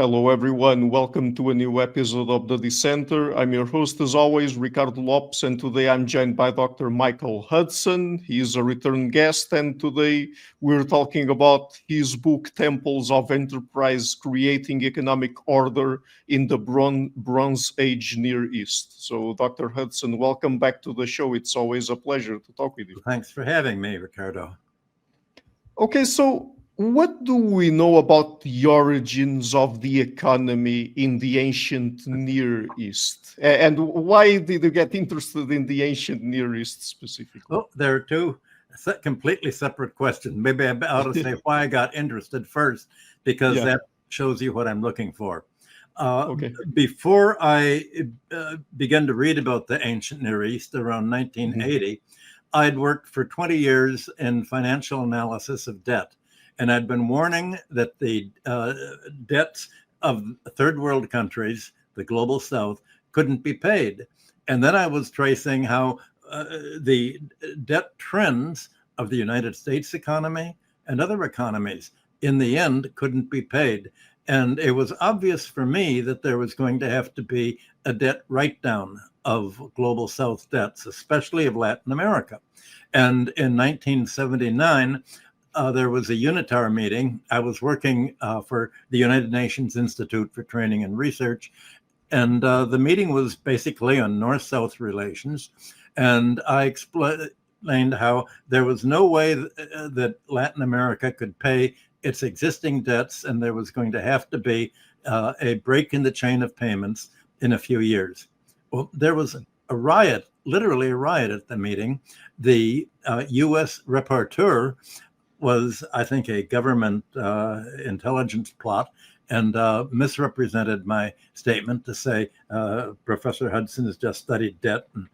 Hello, everyone. Welcome to a new episode of the Dissenter. I'm your host, as always, Ricardo Lopes, and today I'm joined by Dr. Michael Hudson. He is a return guest, and today we're talking about his book, Temples of Enterprise, Creating Economic Order in the Bronze Age Near East. So, Dr. Hudson, welcome back to the show. It's always a pleasure to talk with you. Thanks for having me, Ricardo. Okay, so what do we know about the origins of the economy in the ancient Near East? And why did you get interested in the ancient Near East specifically? Oh, there are two completely separate questions. Maybe I ought to say why I got interested first, because that shows you what I'm looking for. Okay. Before I began to read about the ancient Near East around 1980, I'd worked for 20 years in financial analysis of debt. And I'd been warning that the debts of third world countries, the global south, couldn't be paid. And then I was tracing how the debt trends of the United States economy and other economies in the end couldn't be paid. And it was obvious for me that there was going to have to be a debt write-down of global south debts, especially of Latin America. And in 1979, there was a UNITAR meeting. I was working for the United Nations Institute for Training and Research. And the meeting was basically on North-South relations. And I explained how there was no way that Latin America could pay its existing debts, and there was going to have to be a break in the chain of payments in a few years. Well, there was a riot, literally a riot at the meeting. The U.S. rapporteur was, I think, a government intelligence plot, and misrepresented my statement to say Professor Hudson has just studied debt and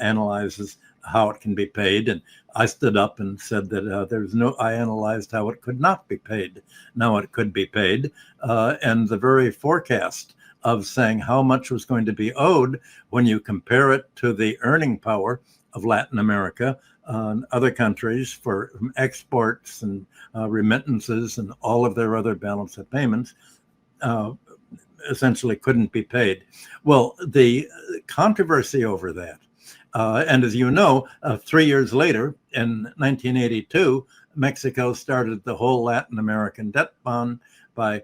analyzes how it can be paid. And I stood up and said that I analyzed how it could not be paid. Now it could be paid. And the very forecast of saying how much was going to be owed when you compare it to the earning power of Latin America, other countries for exports and remittances and all of their other balance of payments, essentially couldn't be paid. Well, the controversy over that, and as you know, 3 years later, in 1982, Mexico started the whole Latin American debt bond by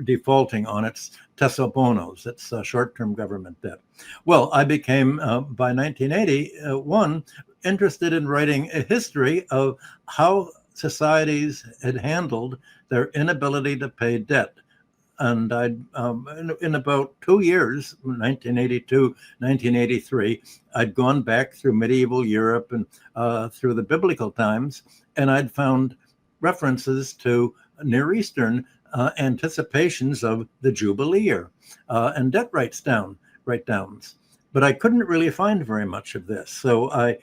defaulting on its tesobonos, its short-term government debt. Well, I became, by 1981, interested in writing a history of how societies had handled their inability to pay debt. And in about 2 years, 1982, 1983, I'd gone back through medieval Europe and through the biblical times, and I'd found references to Near Eastern anticipations of the Jubilee year and debt write-downs. But I couldn't really find very much of this. So I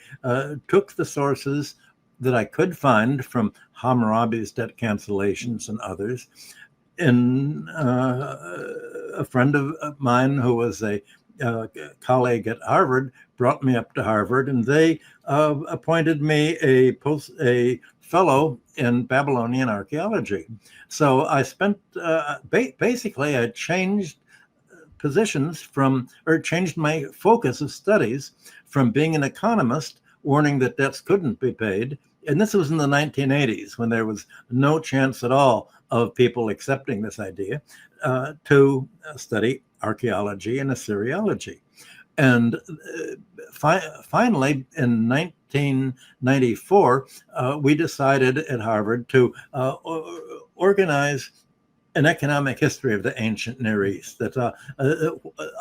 took the sources that I could find from Hammurabi's debt cancellations and others. And a friend of mine who was a colleague at Harvard brought me up to Harvard, and they appointed me a fellow in Babylonian archaeology. So I spent, basically I changed positions changed my focus of studies from being an economist warning that debts couldn't be paid. And this was in the 1980s when there was no chance at all of people accepting this idea, to study archaeology and Assyriology. And finally, in 1994, we decided at Harvard to organize an economic history of the ancient Near East. That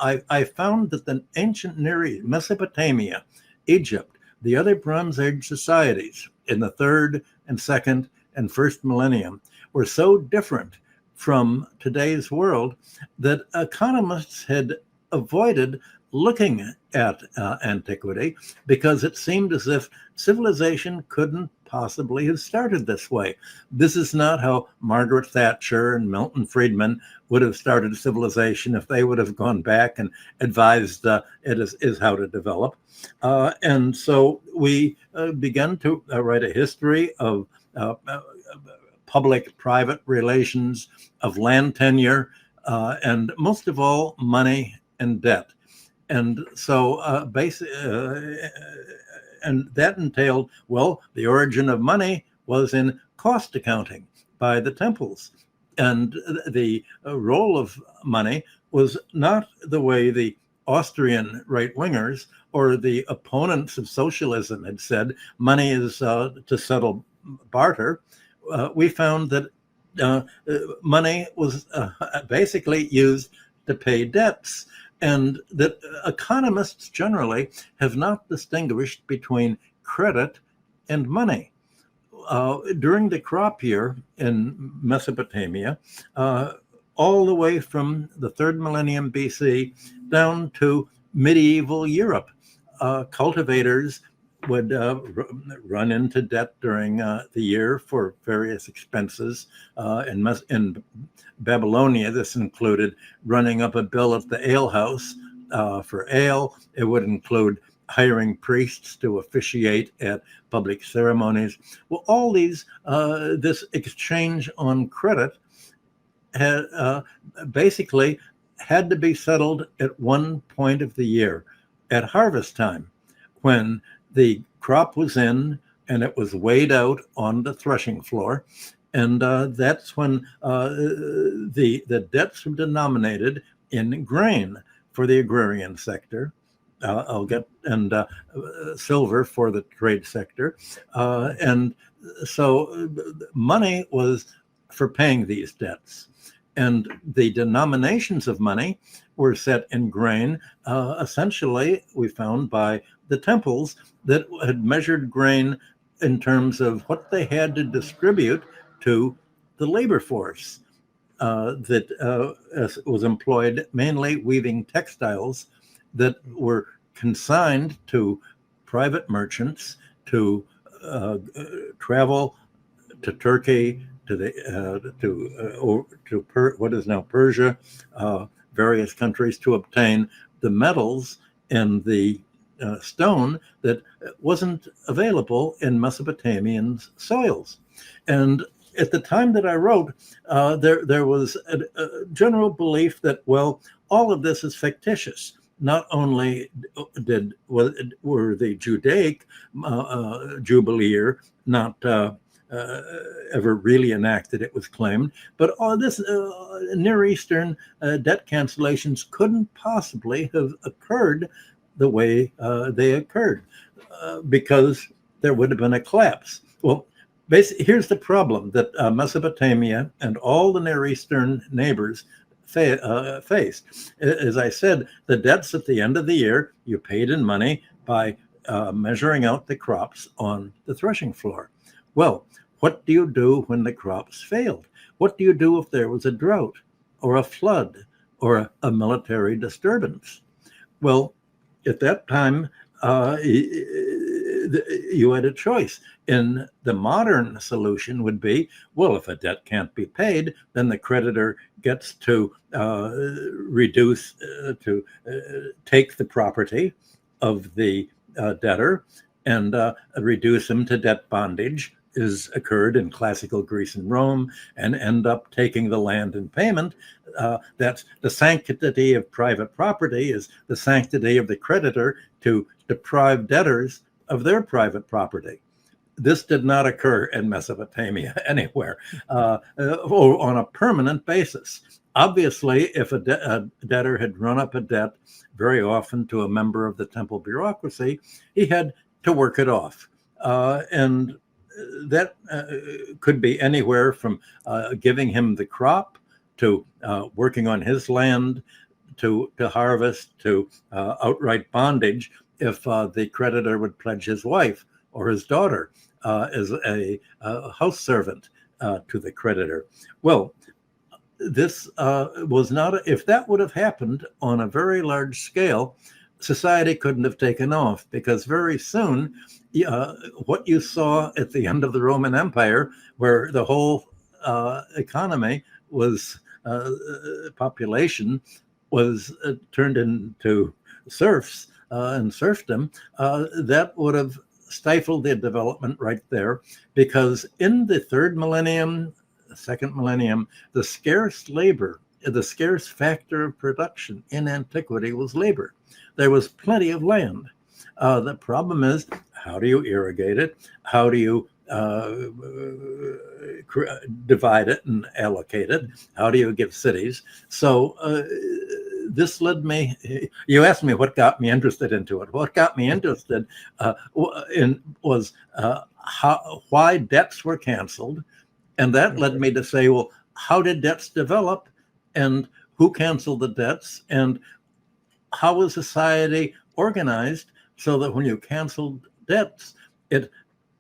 I found that the ancient Near East, Mesopotamia, Egypt, the other Bronze Age societies in the third and second and first millennium were so different from today's world that economists had avoided looking at antiquity because it seemed as if civilization couldn't possibly have started this way. This is not how Margaret Thatcher and Milton Friedman would have started civilization if they would have gone back and advised it is how to develop. And so we began to write a history of public-private relations, of land tenure, and most of all, money and debt. And so and that entailed, well, the origin of money was in cost accounting by the temples. And the role of money was not the way the Austrian right-wingers or the opponents of socialism had said, money is to settle barter. We found that money was basically used to pay debts, and that economists generally have not distinguished between credit and money. During the crop year in Mesopotamia, all the way from the 3rd millennium BC down to medieval Europe, cultivators would run into debt during the year for various expenses. In Babylonia, this included running up a bill at the alehouse for ale. It would include hiring priests to officiate at public ceremonies. Well, all these, this exchange on credit had basically had to be settled at one point of the year, at harvest time, when the crop was in and it was weighed out on the threshing floor. And that's when the debts were denominated in grain for the agrarian sector. Silver for the trade sector. And so money was for paying these debts. And the denominations of money were set in grain, essentially, we found, by the temples that had measured grain in terms of what they had to distribute to the labor force that was employed mainly weaving textiles that were consigned to private merchants to travel to Turkey, to what is now Persia, various countries, to obtain the metals and the stone that wasn't available in Mesopotamian soils. And at the time that I wrote, there was a general belief that, well, all of this is fictitious. Not only were the Judaic Jubilee year not ever really enacted, it was claimed, but all this Near Eastern debt cancellations couldn't possibly have occurred the way they occurred because there would have been a collapse. Well, basically, here's the problem that Mesopotamia and all the Near Eastern neighbors faced. As I said, the debts at the end of the year, you paid in money by measuring out the crops on the threshing floor. Well, what do you do when the crops failed? What do you do if there was a drought or a flood or a military disturbance? Well, at that time, you had a choice. And the modern solution would be, well, if a debt can't be paid, then the creditor gets to reduce, to take the property of the debtor and reduce him to debt bondage, as occurred in classical Greece and Rome, and end up taking the land in payment. That's the sanctity of private property, is the sanctity of the creditor to deprive debtors of their private property. This did not occur in Mesopotamia anywhere, or on a permanent basis. Obviously, if a debtor had run up a debt, very often to a member of the temple bureaucracy, he had to work it off. And that could be anywhere from giving him the crop to working on his land to harvest to outright bondage if the creditor would pledge his wife or his daughter as a house servant to the creditor. Well, this was not, if that would have happened on a very large scale, society couldn't have taken off, because very soon what you saw at the end of the Roman Empire, where the whole economy was, population was turned into serfs and serfdom, that would have stifled the development right there, because in the 3rd millennium second millennium, the scarce factor of production in antiquity was labor. There was plenty of land. The problem is, how do you irrigate it? How do you divide it and allocate it? How do you give cities? So this led me, you asked me what got me interested into it. What got me interested was why debts were canceled. And that led me to say, well, how did debts develop, and who canceled the debts, and how was society organized so that when you canceled debts, it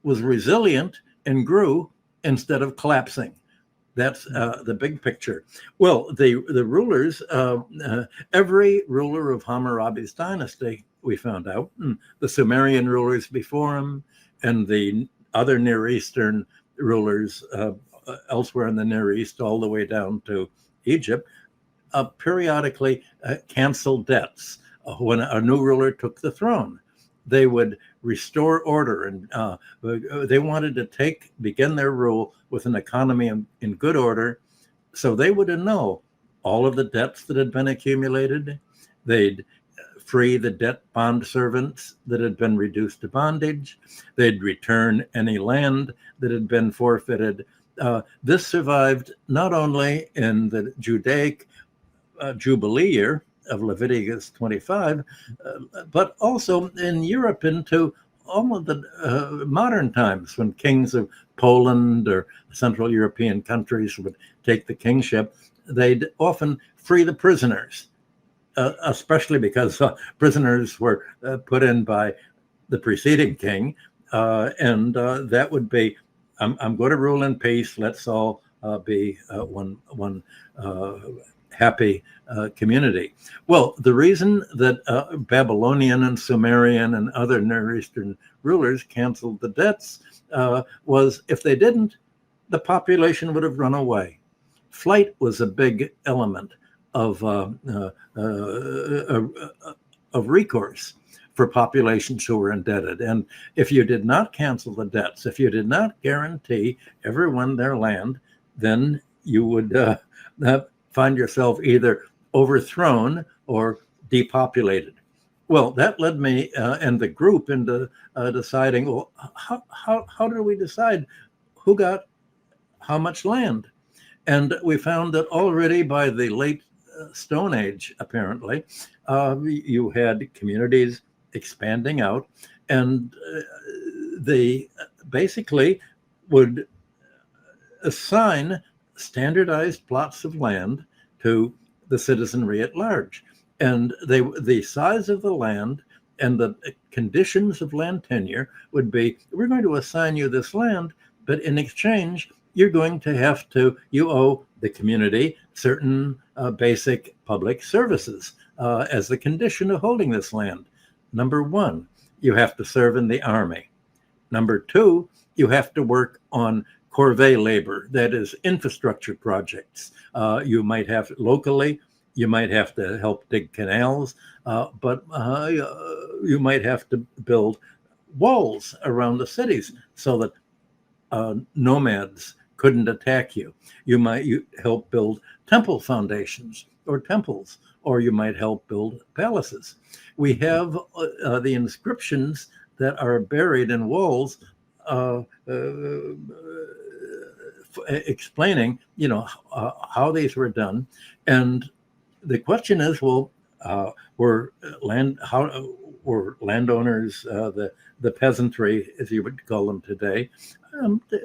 was resilient and grew instead of collapsing? That's the big picture. Well, the rulers, every ruler of Hammurabi's dynasty, we found out, the Sumerian rulers before him, and the other Near Eastern rulers elsewhere in the Near East, all the way down to Egypt, periodically canceled debts. When a new ruler took the throne, they would restore order, and they wanted to begin their rule with an economy in good order. So they would annul all of the debts that had been accumulated. They'd free the debt bond servants that had been reduced to bondage. They'd return any land that had been forfeited. This survived not only in the Judaic Jubilee year of Leviticus 25, but also in Europe into all of the modern times, when kings of Poland or Central European countries would take the kingship. They'd often free the prisoners, especially because prisoners were put in by the preceding king, and that would be, I'm going to rule in peace. Let's all be one happy community. Well, the reason that Babylonian and Sumerian and other Near Eastern rulers canceled the debts was, if they didn't, the population would have run away. Flight was a big element of recourse for populations who were indebted. And if you did not cancel the debts, if you did not guarantee everyone their land, then you would find yourself either overthrown or depopulated. Well, that led me and the group into deciding, well, how do we decide who got how much land? And we found that already by the late Stone Age, apparently, you had communities expanding out, and they basically would assign standardized plots of land to the citizenry at large. And the size of the land and the conditions of land tenure would be, we're going to assign you this land, but in exchange, you owe the community certain basic public services as the condition of holding this land. Number one, you have to serve in the army. Number two, you have to work on corvée labor, that is infrastructure projects. You might have locally, you might have to help dig canals, but you might have to build walls around the cities so that nomads couldn't attack you. You might help build temple foundations or temples, or you might help build palaces. We have the inscriptions that are buried in walls explaining, how these were done. And the question is, well, were landowners, the peasantry, as you would call them today,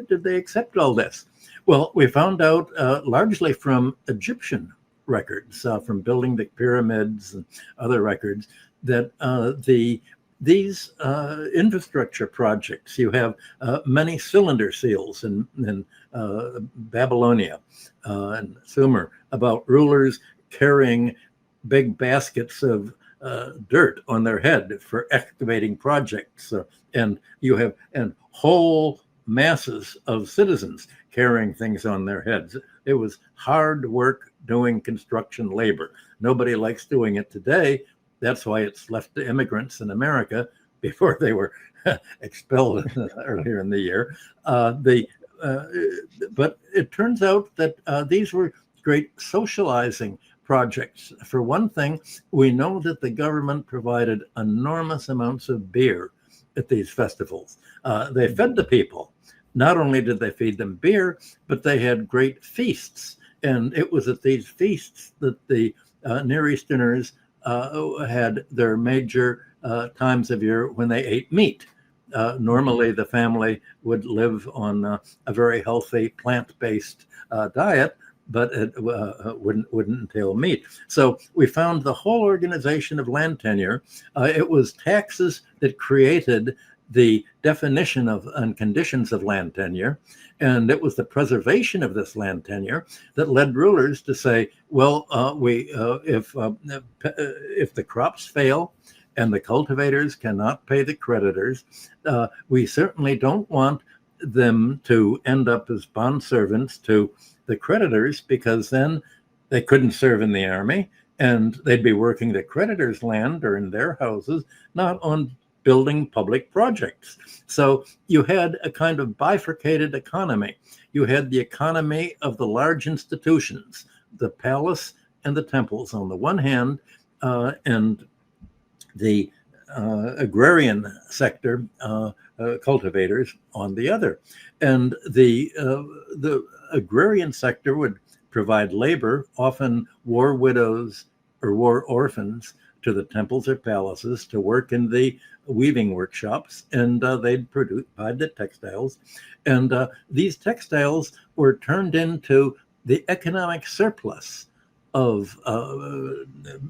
did they accept all this? Well, we found out largely from Egyptian records, from building the pyramids and other records, that these infrastructure projects, you have many cylinder seals in Babylonia and Sumer about rulers carrying big baskets of dirt on their head for excavating projects, and you have whole masses of citizens carrying things on their heads. It was hard work doing construction labor. Nobody likes doing it today. That's why it's left to immigrants in America before they were expelled earlier in the year. but it turns out that these were great socializing projects. For one thing, we know that the government provided enormous amounts of beer at these festivals. They fed the people. Not only did they feed them beer, but they had great feasts. And it was at these feasts that the Near Easterners had their major times of year when they ate meat. Normally, the family would live on a very healthy plant-based diet, but it wouldn't entail meat. So we found the whole organization of land tenure. It was taxes that created the definition of and conditions of land tenure, and it was the preservation of this land tenure that led rulers to say, well, if the crops fail and the cultivators cannot pay the creditors, we certainly don't want them to end up as bond servants to the creditors, because then they couldn't serve in the army and they'd be working the creditors' land or in their houses, not on building public projects. So you had a kind of bifurcated economy. You had the economy of the large institutions, the palace and the temples on the one hand, and the agrarian sector, cultivators on the other. And the agrarian sector would provide labor, often war widows or war orphans, to the temples or palaces to work in the weaving workshops, and they'd provide the textiles. And these textiles were turned into the economic surplus of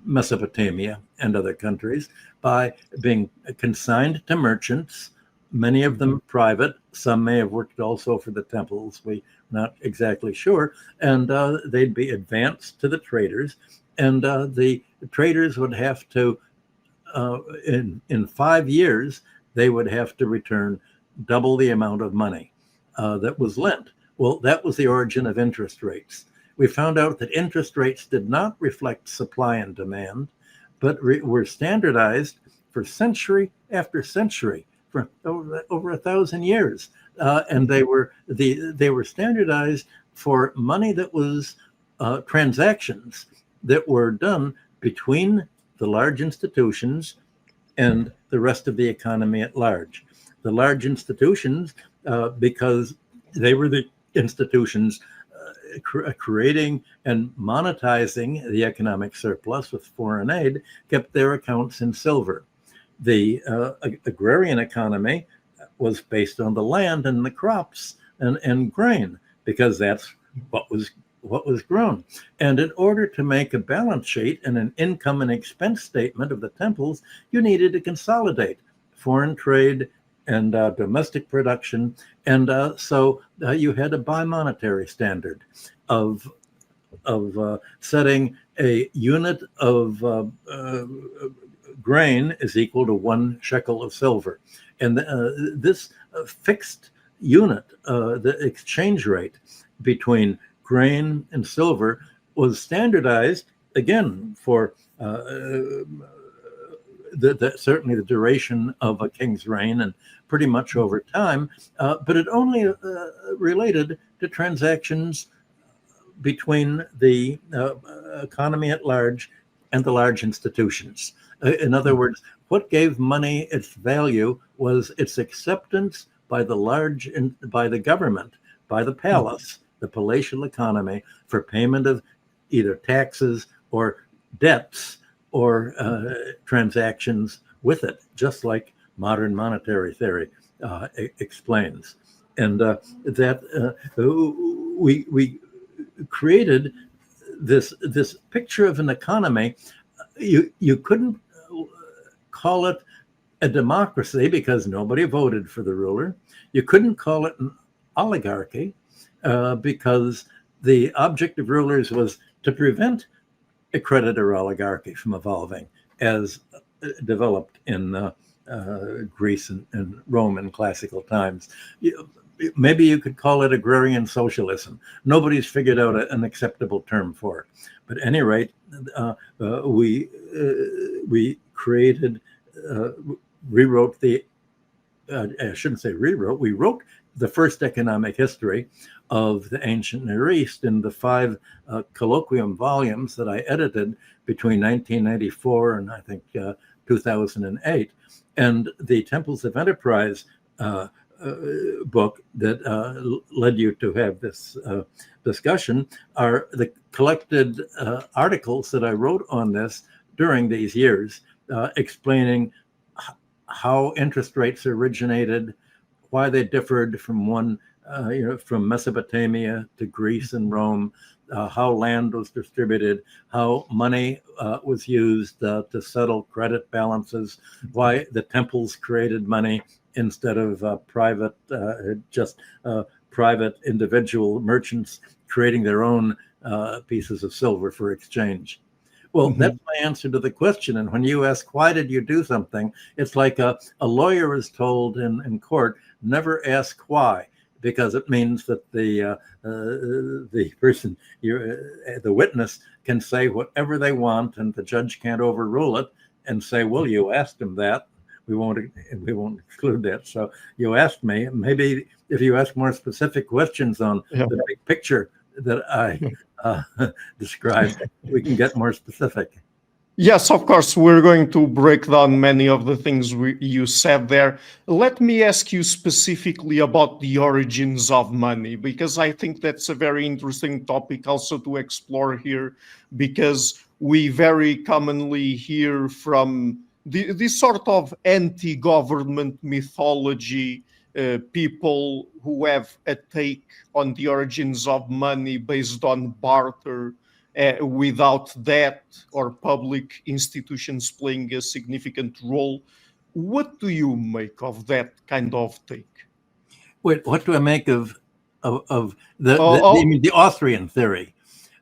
Mesopotamia and other countries by being consigned to merchants, many of them private. Some may have worked also for the temples, we're not exactly sure. And they'd be advanced to the traders, and the traders would have to, in 5 years, they would have to return double the amount of money that was lent. Well, that was the origin of interest rates. We found out that interest rates did not reflect supply and demand, but were standardized for century after century, for over 1,000 years. And they were standardized for money that was transactions that were done between the large institutions and the rest of the economy at large. The large institutions, because they were the institutions creating and monetizing the economic surplus with foreign aid, kept their accounts in silver. The agrarian economy was based on the land and the crops and grain, because that's what was grown. And in order to make a balance sheet and an income and expense statement of the temples, you needed to consolidate foreign trade and domestic production. And so you had a bi-monetary standard of setting a unit of grain is equal to 1 shekel of silver. And this fixed unit, the exchange rate between grain and silver, was standardized, again, for certainly the duration of a king's reign and pretty much over time, but it only related to transactions between the economy at large and the large institutions. In other words, what gave money its value was its acceptance by the government, by the palace, the palatial economy, for payment of either taxes or debts or transactions with it, just like modern monetary theory explains. And that we created this picture of an economy. You couldn't call it a democracy because nobody voted for the ruler. You couldn't call it an oligarchy because the object of rulers was to prevent a creditor oligarchy from evolving as developed in Greece and Rome in classical times. Maybe you could call it agrarian socialism. Nobody's figured out an acceptable term for it. But at any rate, we created, rewrote the, I shouldn't say rewrote, we wrote the first economic history of the ancient Near East in the 5 colloquium volumes that I edited between 1994 and I think 2008. And the Temples of Enterprise book that led you to have this discussion are the collected articles that I wrote on this during these years, explaining how interest rates originated, why they differed from from Mesopotamia to Greece and Rome, how land was distributed, how money was used to settle credit balances, why the temples created money instead of private individual merchants creating their own pieces of silver for exchange. Well, that's my answer to the question. And when you ask, why did you do something? It's like a lawyer is told in court, never ask why, because it means that the person, the witness, can say whatever they want, and the judge can't overrule it and say, well, you asked him that. We won't exclude that. So you asked me. Maybe if you ask more specific questions on the big picture that I described, we can get more specific. Yes, of course, we're going to break down many of the things you said there. Let me ask you specifically about the origins of money, because I think that's a very interesting topic also to explore here, because we very commonly hear from this sort of anti-government mythology, people who have a take on the origins of money based on barter, without that or public institutions playing a significant role. What do you make of that kind of take? Wait, what do I make of the Austrian theory?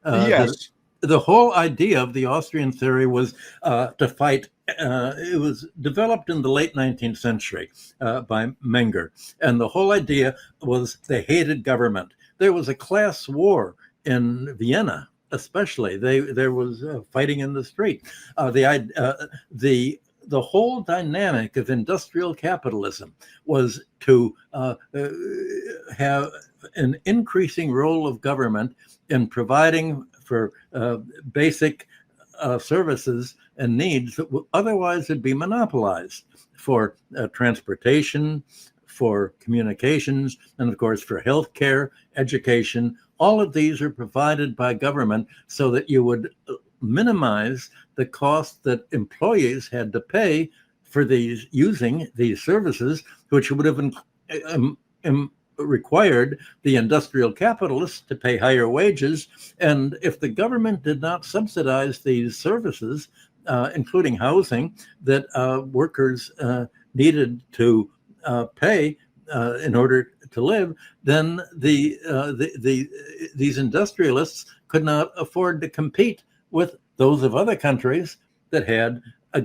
Yes. The whole idea of the Austrian theory was to fight. It was developed in the late 19th century by Menger. And the whole idea was they hated government. There was a class war in Vienna, especially. There was fighting in the street. The whole dynamic of industrial capitalism was to have an increasing role of government in providing for basic services and needs that otherwise would be monopolized, for transportation, for communications, and of course for healthcare, education. All of these are provided by government so that you would minimize the cost that employees had to pay for using these services, which would have required the industrial capitalists to pay higher wages. And if the government did not subsidize these services, including housing, that workers needed to pay in order to live, then these industrialists could not afford to compete with those of other countries that had a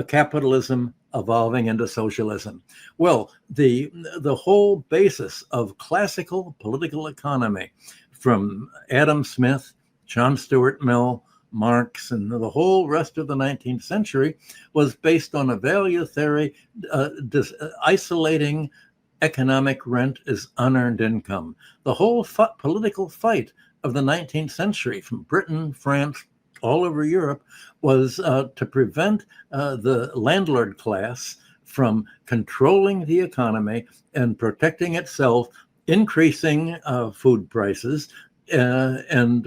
capitalism evolving into socialism. Well, the whole basis of classical political economy, from Adam Smith, John Stuart Mill, Marx, and the whole rest of the 19th century, was based on a value theory isolating economic rent as unearned income. The whole political fight of the 19th century, from Britain, France, all over Europe, was to prevent the landlord class from controlling the economy and protecting itself, increasing food prices, and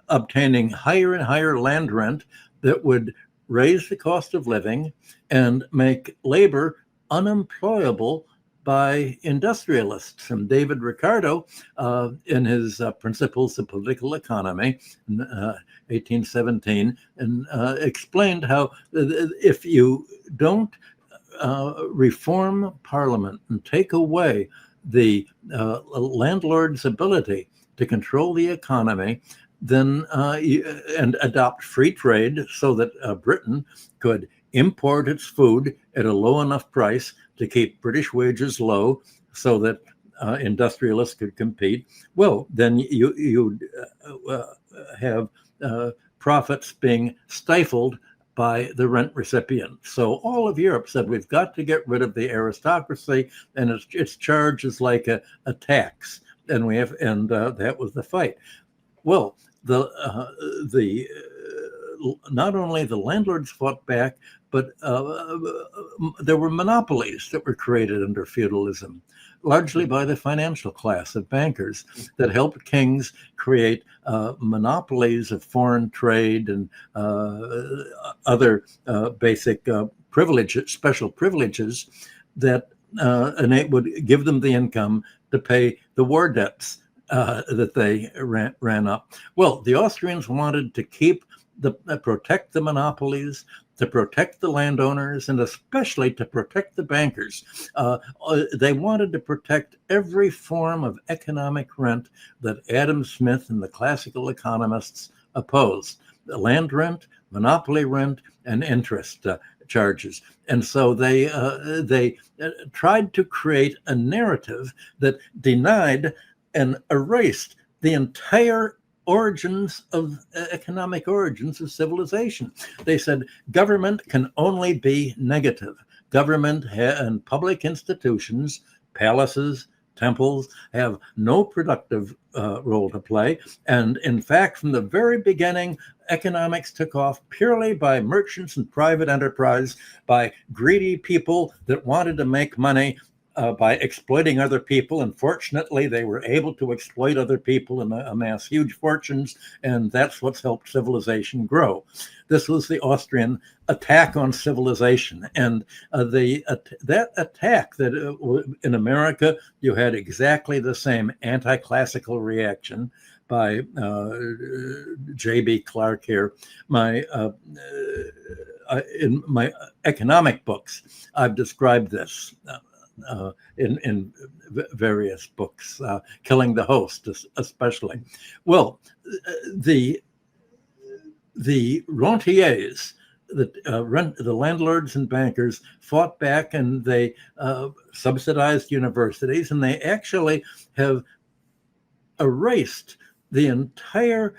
obtaining higher and higher land rent that would raise the cost of living and make labor unemployable by industrialists. And David Ricardo, in his Principles of Political Economy, in 1817, and explained how if you don't reform Parliament and take away the landlord's ability to control the economy, then and adopt free trade so that Britain could import its food at a low enough price to keep British wages low so that industrialists could compete, well, then you have profits being stifled by the rent recipient. So all of Europe said, we've got to get rid of the aristocracy, and its charge is like a tax. And that was the fight. Well, the not only the landlords fought back, but there were monopolies that were created under feudalism, largely by the financial class of bankers that helped kings create monopolies of foreign trade and other basic privileges, special privileges that would give them the income to pay the war debts that they ran up. Well, the Austrians wanted to protect the monopolies, to protect the landowners, and especially to protect the bankers. They wanted to protect every form of economic rent that Adam Smith and the classical economists opposed: the land rent, monopoly rent, and interest charges. And so they tried to create a narrative that denied and erased the entire economic origins of civilization. They said government can only be negative. Government and public institutions, palaces, temples, have no productive role to play. And in fact, from the very beginning, economics took off purely by merchants and private enterprise, by greedy people that wanted to make money by exploiting other people. And fortunately, they were able to exploit other people and amass huge fortunes. And that's what's helped civilization grow. This was the Austrian attack on civilization. And that attack, that in America, you had exactly the same anti-classical reaction by J.B. Clark here. In my economic books, I've described this. In various books, Killing the Host especially. Well, the rentiers, the landlords and bankers fought back, and they subsidized universities, and they actually have erased the entire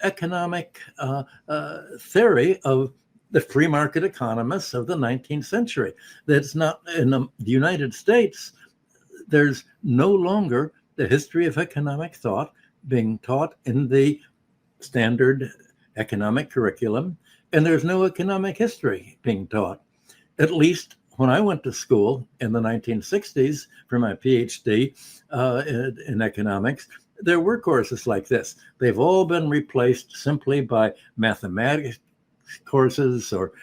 economic theory of the free market economists of the 19th century. That's not in the United States. There's no longer the history of economic thought being taught in the standard economic curriculum, and there's no economic history being taught. At least when I went to school in the 1960s for my PhD in economics, there were courses like this. They've all been replaced simply by mathematics courses or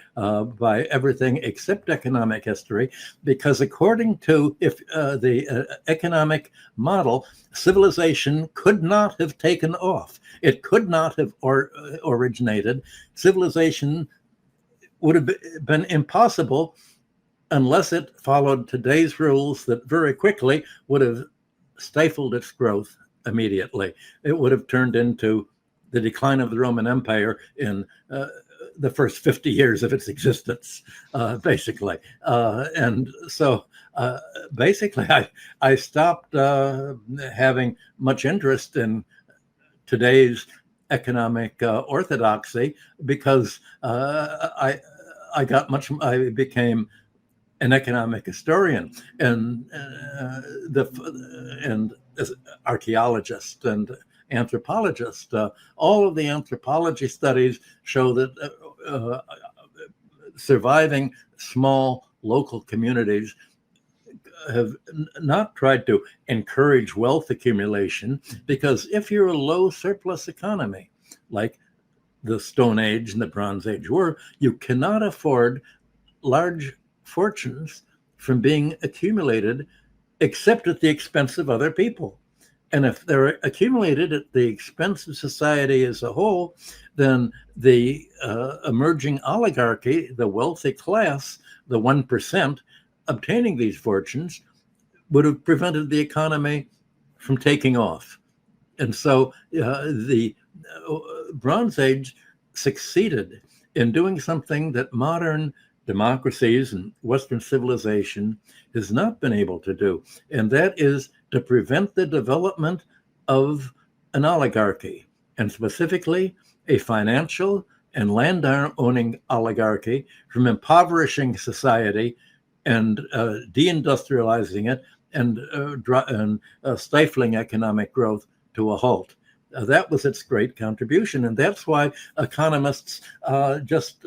by everything except economic history, because according to the economic model, civilization could not have taken off. It could not have originated. Civilization would have been impossible unless it followed today's rules that very quickly would have stifled its growth immediately. It would have turned into the decline of the Roman Empire in the first 50 years of its existence, basically. And so basically, I stopped having much interest in today's economic orthodoxy because I became an economic historian and archaeologist and anthropologist. All of the anthropology studies show that surviving small local communities have not tried to encourage wealth accumulation, because if you're a low surplus economy, like the Stone Age and the Bronze Age were, you cannot afford large fortunes from being accumulated except at the expense of other people. And if they're accumulated at the expense of society as a whole, then the emerging oligarchy, the wealthy class, the 1% obtaining these fortunes, would have prevented the economy from taking off. And so the Bronze Age succeeded in doing something that modern democracies and Western civilization has not been able to do, and that is to prevent the development of an oligarchy, and specifically a financial and land-owning oligarchy, from impoverishing society and deindustrializing it and stifling economic growth to a halt. That was its great contribution, and that's why economists just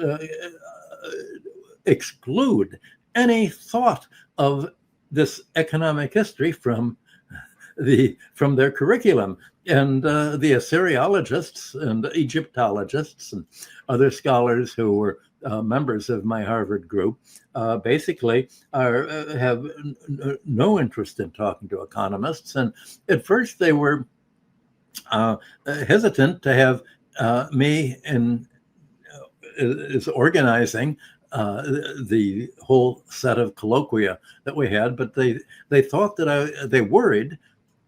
exclude any thought of this economic history from their curriculum. And the Assyriologists and Egyptologists and other scholars who were members of my Harvard group basically have no interest in talking to economists. And at first they were hesitant to have me is organizing the whole set of colloquia that we had, but they thought that they worried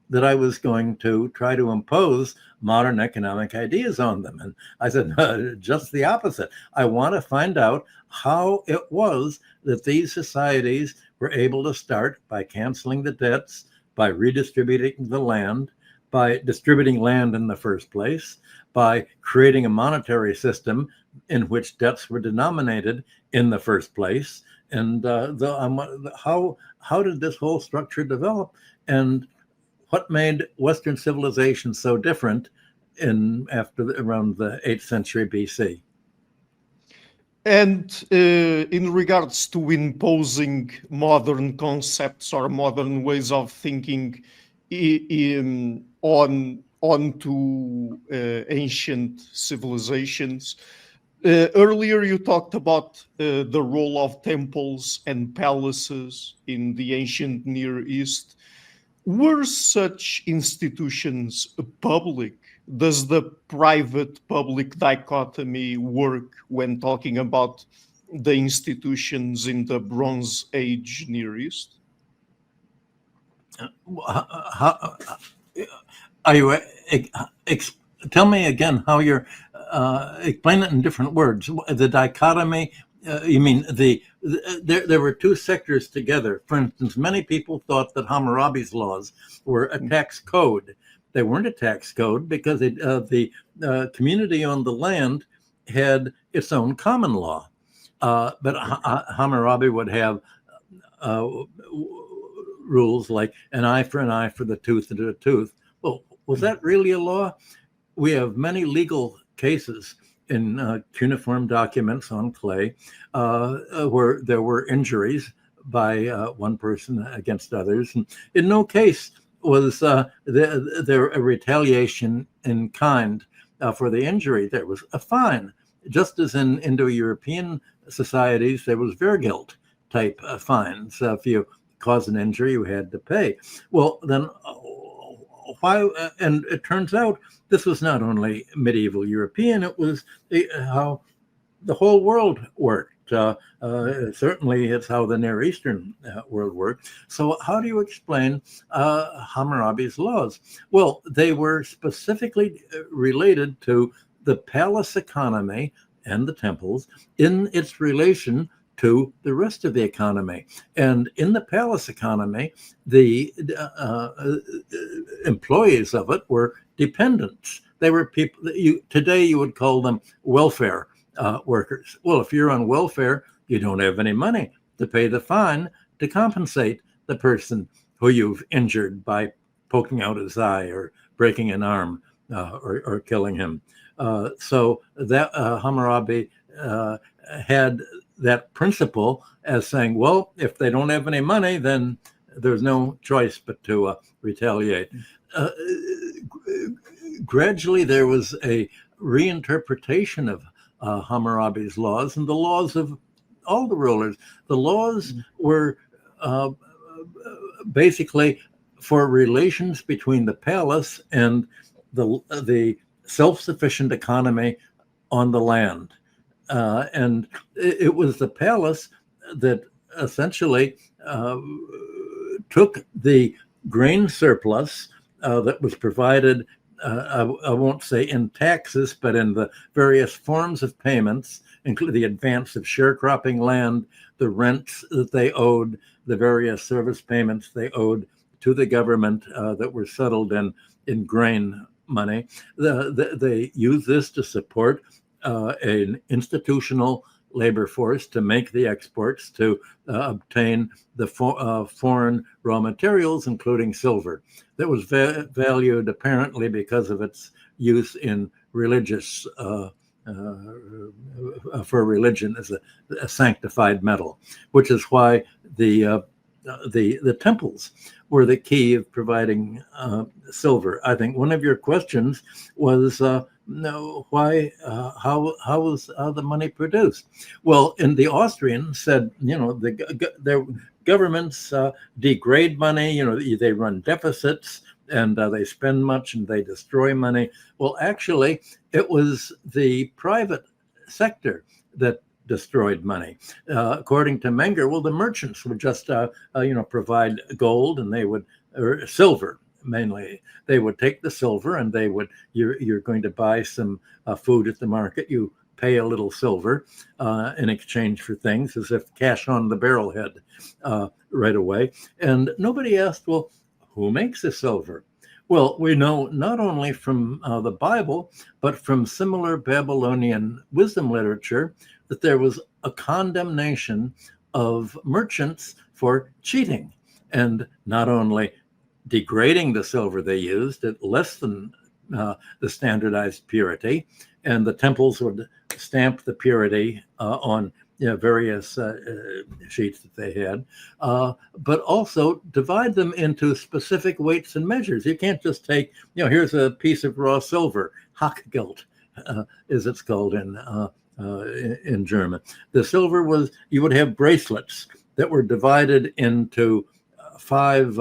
that I was going to try to impose modern economic ideas on them. And I said, just the opposite. I want to find out how it was that these societies were able to start by canceling the debts, by redistributing the land, by distributing land in the first place, by creating a monetary system in which debts were denominated in the first place. And how did this whole structure develop? And what made Western civilization so different around the 8th century BC? And in regards to imposing modern concepts or modern ways of thinking onto ancient civilizations, earlier you talked about the role of temples and palaces in the ancient Near East. Were such institutions public? Does the private-public dichotomy work when talking about the institutions in the Bronze Age Near East? Are you? Tell me again how you're. Explain it in different words. The dichotomy. You mean there were two sectors together. For instance, many people thought that Hammurabi's laws were a tax code. They weren't a tax code because the community on the land had its own common law. But Hammurabi would have rules like an eye, for the tooth, and a tooth. Well, was that really a law? We have many legal cases in cuneiform documents on clay where there were injuries by one person against others. And in no case was there a retaliation in kind for the injury. There was a fine. Just as in Indo-European societies, there was Wehrgeld type fines. If you caused an injury, you had to pay. Well, then why? And it turns out this was not only medieval European, it was how the whole world worked. Certainly it's how the Near Eastern world worked. So how do you explain Hammurabi's laws? Well, they were specifically related to the palace economy and the temples in its relation to the rest of the economy. And in the palace economy, the employees of it were dependents. They were people that today you would call them welfare workers. Well, if you're on welfare, you don't have any money to pay the fine to compensate the person who you've injured by poking out his eye or breaking an arm or killing him. So that Hammurabi had that principle as saying, well, if they don't have any money, then there's no choice but to retaliate. Gradually, there was a reinterpretation of Hammurabi's laws and the laws of all the rulers. The laws were basically for relations between the palace and the self-sufficient economy on the land. And it was the palace that essentially took the grain surplus that was provided, I won't say in taxes, but in the various forms of payments, including the advance of sharecropping land, the rents that they owed, the various service payments they owed to the government that were settled in grain money. They used this to support an institutional labor force to make the exports, to obtain the foreign raw materials, including silver, that was valued apparently because of its use in religious for religion as a sanctified metal, which is why the temples were the key of providing silver. I think one of your questions was why how was the money produced? Well, and the Austrians said, their governments degrade money. They run deficits and they spend much and they destroy money. Well, actually, it was the private sector that destroyed money. According to Menger, well, the merchants would just, provide gold, and they would, or silver mainly. They would take the silver, and they would, you're going to buy some food at the market. You pay a little silver in exchange for things, as if cash on the barrelhead right away. And nobody asked, well, who makes the silver? Well, we know not only from the Bible, but from similar Babylonian wisdom literature, that there was a condemnation of merchants for cheating and not only degrading the silver they used at less than the standardized purity, and the temples would stamp the purity on various sheets that they had, but also divide them into specific weights and measures. You can't just take, here's a piece of raw silver, Hackgeld, as it's called in German. The silver was, you would have bracelets that were divided into five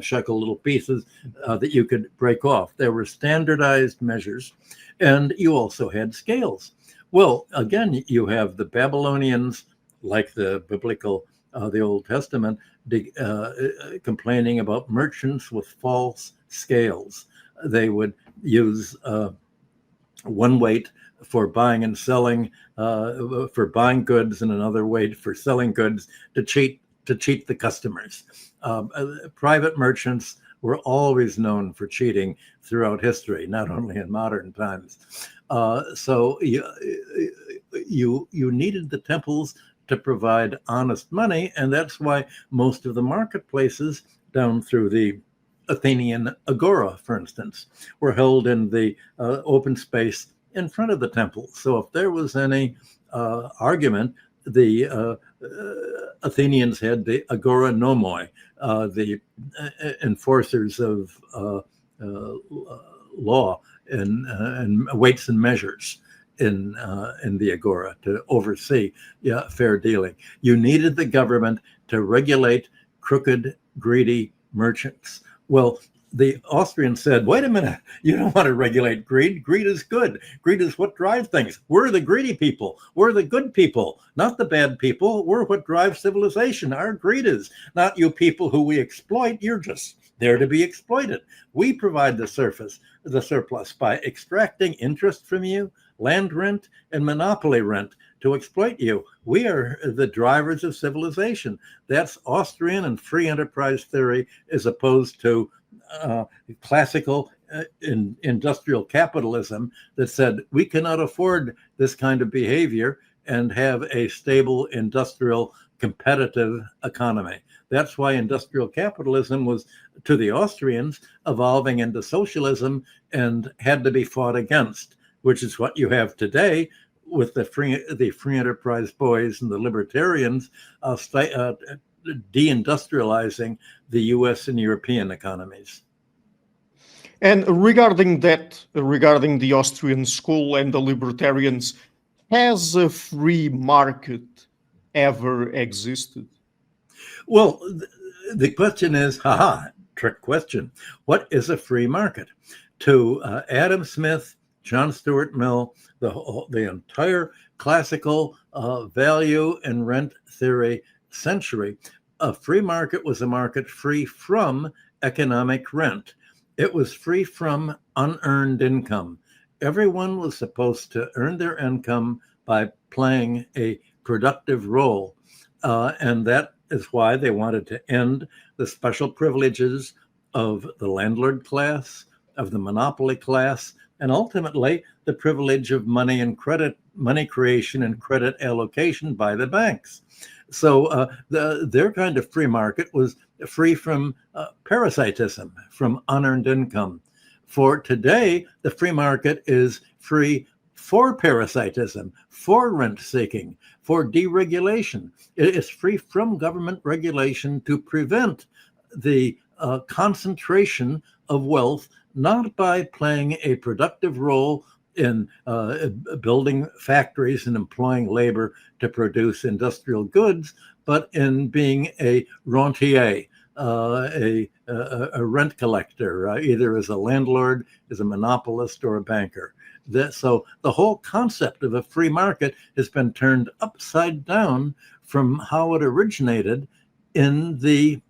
shekel little pieces that you could break off. There were standardized measures, and you also had scales. Well, again, you have the Babylonians, like the biblical, the Old Testament, complaining about merchants with false scales. They would use one weight for buying and selling, for buying goods, and another weight for selling goods to cheat the customers. Private merchants were always known for cheating throughout history, not only in modern times. So you needed the temples to provide honest money, and that's why most of the marketplaces down through the Athenian agora, for instance, were held in the open space in front of the temple. So if there was any argument, the Athenians had the agora nomoi, the enforcers of law and weights and measures in the agora to oversee fair dealing. You needed the government to regulate crooked, greedy merchants. Well, the Austrians said, wait a minute, you don't want to regulate greed. Greed is good. Greed is what drives things. We're the greedy people. We're the good people, not the bad people. We're what drives civilization. Our greed is not you people who we exploit. You're just there to be exploited. We provide the surplus by extracting interest from you, land rent, and monopoly rent to exploit you. We are the drivers of civilization. That's Austrian and free enterprise theory, as opposed to classical industrial capitalism that said we cannot afford this kind of behavior and have a stable industrial competitive economy. That's why industrial capitalism was, to the Austrians, evolving into socialism and had to be fought against, which is what you have today with the free enterprise boys and the libertarians deindustrializing the US and European economies. And regarding the Austrian school and the libertarians, has a free market ever existed? Well, the question is, trick question. What is a free market? To Adam Smith, John Stuart Mill, the entire classical value and rent theory century, a free market was a market free from economic rent. It was free from unearned income. Everyone was supposed to earn their income by playing a productive role. And that is why they wanted to end the special privileges of the landlord class, of the monopoly class, and ultimately the privilege of money and credit, money creation and credit allocation by the banks. So their kind of free market was free from parasitism, from unearned income. For today, the free market is free for parasitism, for rent seeking, for deregulation. It's free from government regulation to prevent the concentration of wealth, not by playing a productive role in building factories and employing labor to produce industrial goods, but in being a rentier, a rent collector, either as a landlord, as a monopolist, or a banker. So the whole concept of a free market has been turned upside down from how it originated in the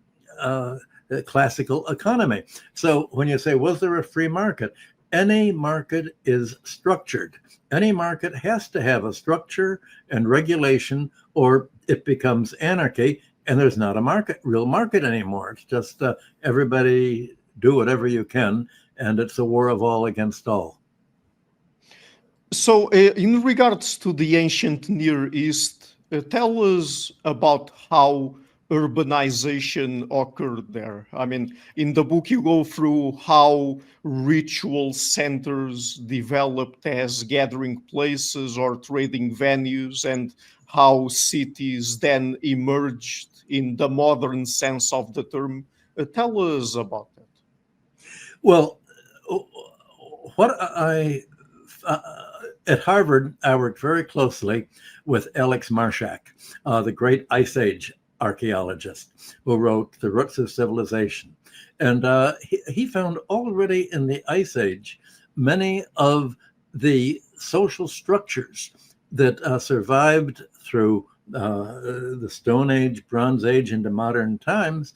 classical economy. So when you say, was there a free market? Any market is structured. Any market has to have a structure and regulation, or it becomes anarchy, and there's not a real market anymore. It's just everybody do whatever you can, and it's a war of all against all. So, in regards to the ancient Near East, tell us about how urbanization occurred there. I mean, in the book, you go through how ritual centers developed as gathering places or trading venues, and how cities then emerged in the modern sense of the term. Tell us about that. Well, what at Harvard, I worked very closely with Alex Marshak, the great Ice Age archaeologist who wrote The Roots of Civilization. And he found already in the Ice Age many of the social structures that survived through the Stone Age, Bronze Age, into modern times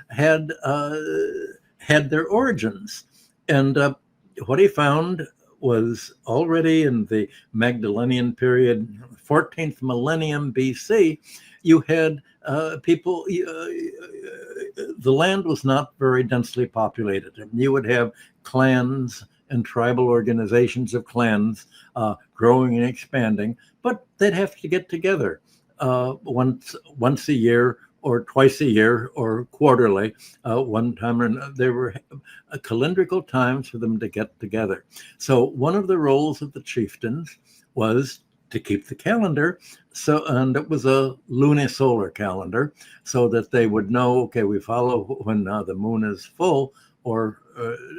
had their origins. And what he found was already in the Magdalenian period, 14th millennium BC, you had people, the land was not very densely populated. And you would have clans and tribal organizations of clans growing and expanding, but they'd have to get together once a year, or twice a year, or quarterly, one time or another. There were calendrical times for them to get together. So one of the roles of the chieftains was to keep the calendar. So, and it was a lunisolar calendar, so that they would know, okay, we follow when the moon is full or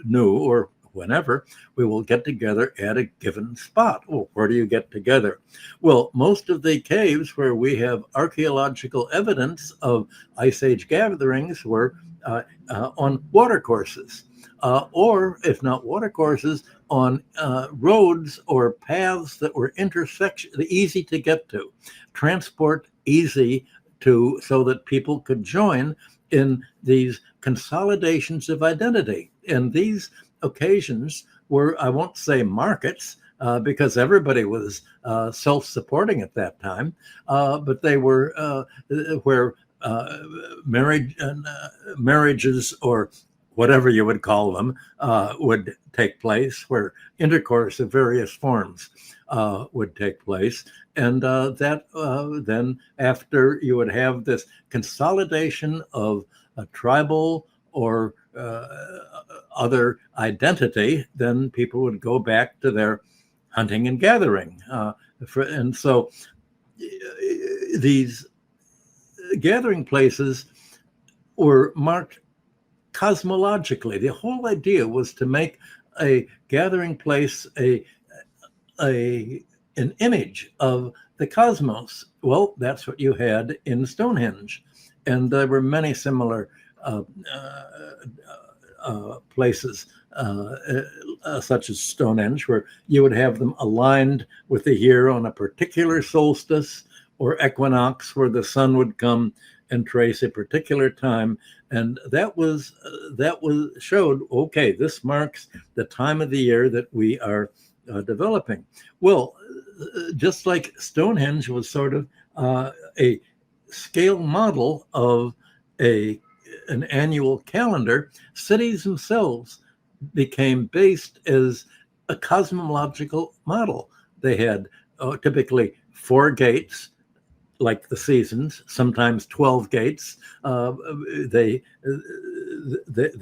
new, or whenever, we will get together at a given spot. Well, where do you get together? Well, most of the caves where we have archaeological evidence of Ice Age gatherings were on watercourses, or if not watercourses, on roads or paths that were easy to get to, transport easy to, so that people could join in these consolidations of identity. And these occasions were, I won't say markets, because everybody was self-supporting at that time, but they were where marriages, or whatever you would call them, would take place, where intercourse of various forms would take place. And that then, after you would have this consolidation of a tribal or other identity, then people would go back to their hunting and gathering. And so these gathering places were marked cosmologically. The whole idea was to make a gathering place an image of the cosmos. Well, that's what you had in Stonehenge. And there were many similar places, such as Stonehenge, where you would have them aligned with the year on a particular solstice or equinox, where the sun would come and trace a particular time. And that showed, okay, this marks the time of the year that we are developing. Well, just like Stonehenge was sort of a scale model of an annual calendar, cities themselves became based as a cosmological model. They had typically 4 gates, like the seasons, sometimes 12 gates. They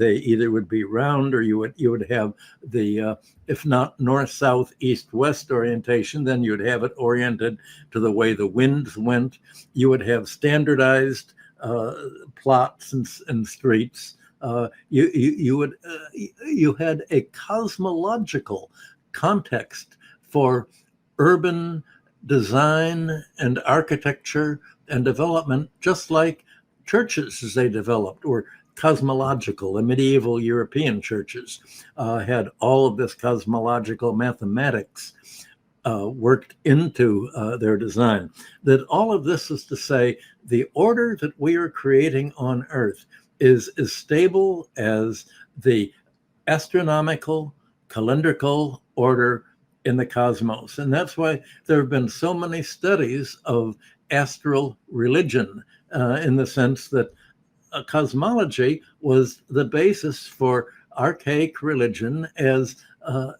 either would be round, or you would have the if not north, south, east, west orientation, then you would have it oriented to the way the winds went. You would have standardized plots and streets. You had a cosmological context for urban design and architecture and development, just like churches as they developed were cosmological. The medieval European churches had all of this cosmological mathematics worked into their design. That all of this is to say, the order that we are creating on Earth is as stable as the astronomical, calendrical order in the cosmos. And that's why there have been so many studies of astral religion, in the sense that cosmology was the basis for archaic religion as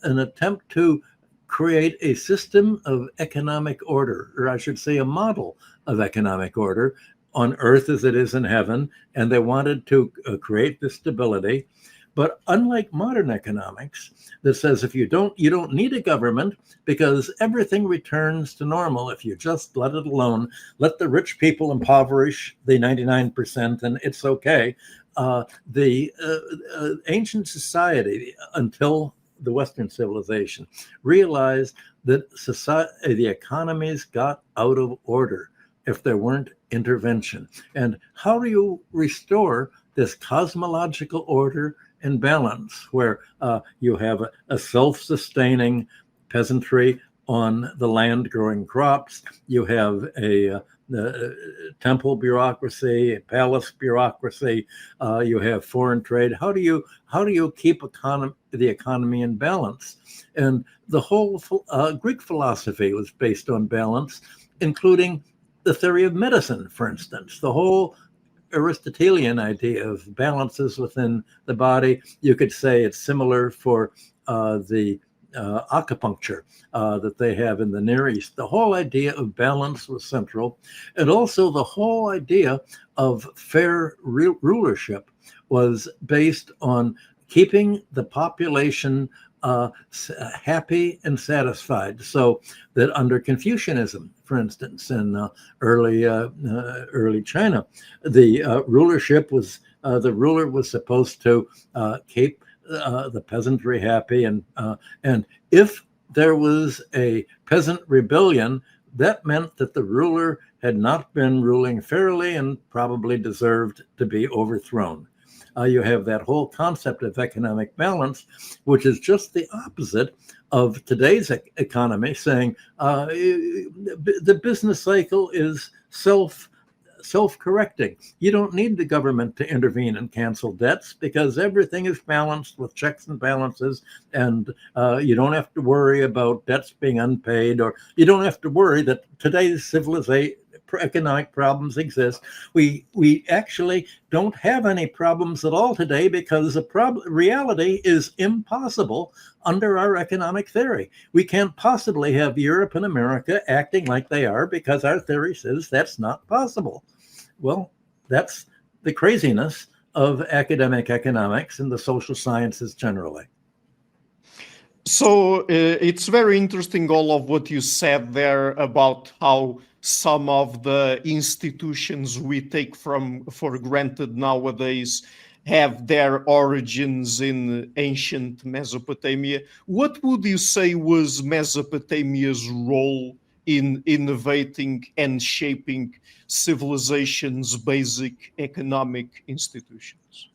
an attempt to create a system of economic order, or I should say a model of economic order on Earth as it is in heaven. And they wanted to create this stability. But unlike modern economics that says if you don't need a government because everything returns to normal if you just let it alone, let the rich people impoverish the 99% and it's okay. The ancient society, until the Western civilization, realized that the economies got out of order if there weren't intervention. And how do you restore this cosmological order and balance where you have a self-sustaining peasantry on the land growing crops, you have a temple bureaucracy, a palace bureaucracy, you have foreign trade. How do you keep the economy in balance? And the whole Greek philosophy was based on balance, including the theory of medicine, for instance. The whole Aristotelian idea of balances within the body. You could say it's similar for the acupuncture that they have in the Near East. The whole idea of balance was central. And also the whole idea of fair rulership was based on keeping the population happy and satisfied. So that under Confucianism, for instance, in early China, the the ruler was supposed to keep the peasantry happy, and if there was a peasant rebellion, that meant that the ruler had not been ruling fairly and probably deserved to be overthrown. You have that whole concept of economic balance, which is just the opposite of today's economy, saying the business cycle is self-correcting. You don't need the government to intervene and cancel debts because everything is balanced with checks and balances, and you don't have to worry about debts being unpaid, or you don't have to worry that today's civilization economic problems exist. We actually don't have any problems at all today because the reality is impossible under our economic theory. We can't possibly have Europe and America acting like they are because our theory says that's not possible. Well, that's the craziness of academic economics and the social sciences generally. So it's very interesting, all of what you said there about how some of the institutions we take for granted nowadays have their origins in ancient Mesopotamia. What would you say was Mesopotamia's role in innovating and shaping civilization's basic economic institutions?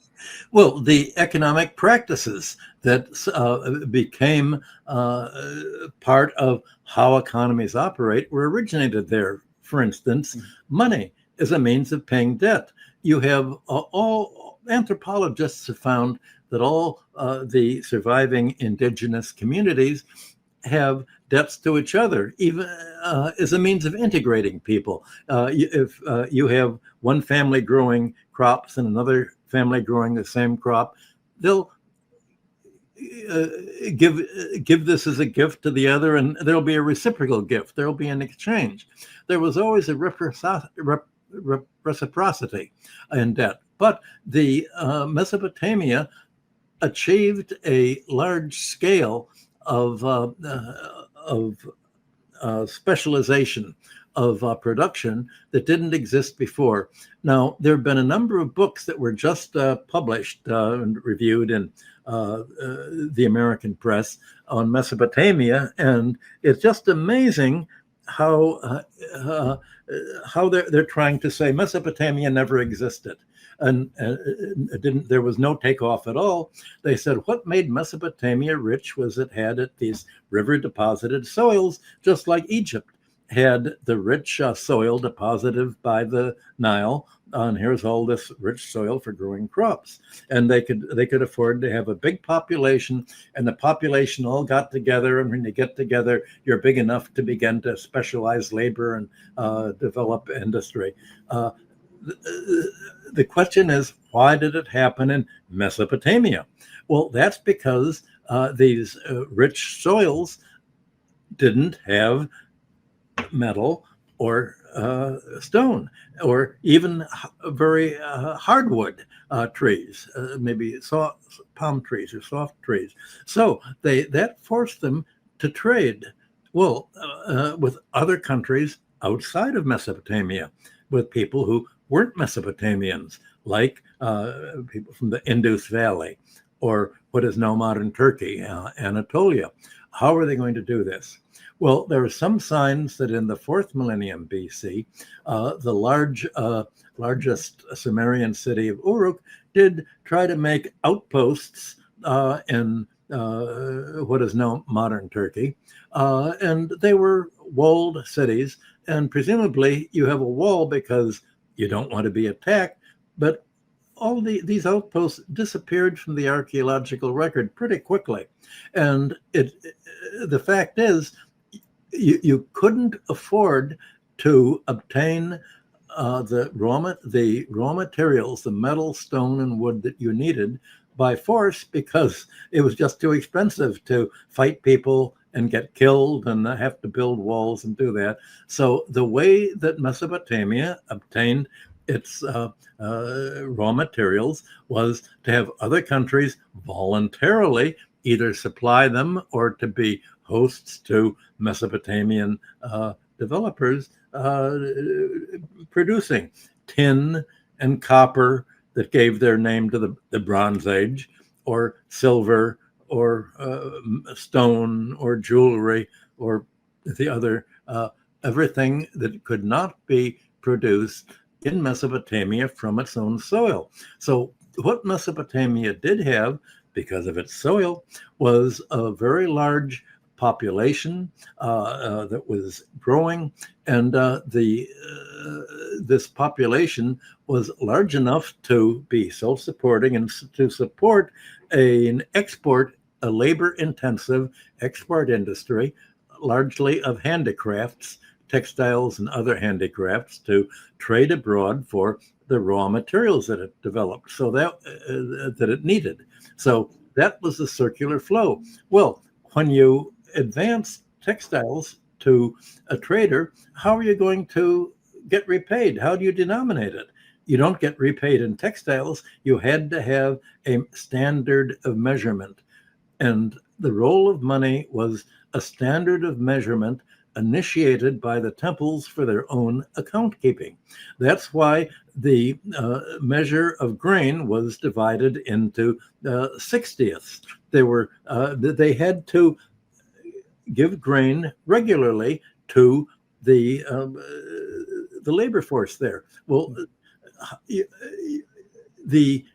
Well, the economic practices that became part of how economies operate were originated there. For instance, money is a means of paying debt. You have all anthropologists have found that all the surviving indigenous communities have debts to each other, even as a means of integrating people. If you have one family growing crops and another family growing the same crop, give this as a gift to the other, and there'll be a reciprocal gift. There'll be an exchange. There was always a reciprocity in debt. But the Mesopotamia achieved a large scale of specialization of production that didn't exist before. Now, there have been a number of books that were just published and reviewed in the American press on Mesopotamia, and it's just amazing how they're trying to say Mesopotamia never existed. And there was no takeoff at all. They said what made Mesopotamia rich was it had these river deposited soils, just like Egypt had the rich soil deposited by the Nile. And here's all this rich soil for growing crops. And they could afford to have a big population, and the population all got together. And when you get together, you're big enough to begin to specialize labor and develop industry. The question is, why did it happen in Mesopotamia? Well, that's because these rich soils didn't have metal or stone, or even very hardwood trees, maybe palm trees or soft trees. So that forced them to trade, well, with other countries outside of Mesopotamia, with people who weren't Mesopotamians, like people from the Indus Valley, or what is now modern Turkey, Anatolia. How are they going to do this? Well, there are some signs that in the 4th millennium BC, the largest Sumerian city of Uruk did try to make outposts in what is now modern Turkey, and they were walled cities. And presumably you have a wall because you don't want to be attacked, but all these outposts disappeared from the archaeological record pretty quickly. And the fact is, you couldn't afford to obtain the raw materials, the metal, stone, and wood that you needed by force, because it was just too expensive to fight people and get killed and have to build walls and do that. So the way that Mesopotamia obtained its raw materials was to have other countries voluntarily either supply them or to be hosts to Mesopotamian developers producing tin and copper that gave their name to the Bronze Age, or silver, or stone, or jewelry, or the other, everything that could not be produced in Mesopotamia from its own soil. So what Mesopotamia did have, because of its soil, was a very large population that was growing, and this population was large enough to be self-supporting and to support a labor-intensive export industry, largely of handicrafts, textiles and other handicrafts, to trade abroad for the raw materials that it developed, so that it needed. So that was the circular flow. Well, when you advance textiles to a trader, how are you going to get repaid? How do you denominate it? You don't get repaid in textiles. You had to have a standard of measurement. And the role of money was a standard of measurement initiated by the temples for their own account keeping. That's why the measure of grain was divided into 60ths. They had to give grain regularly to the labor force there. Well, the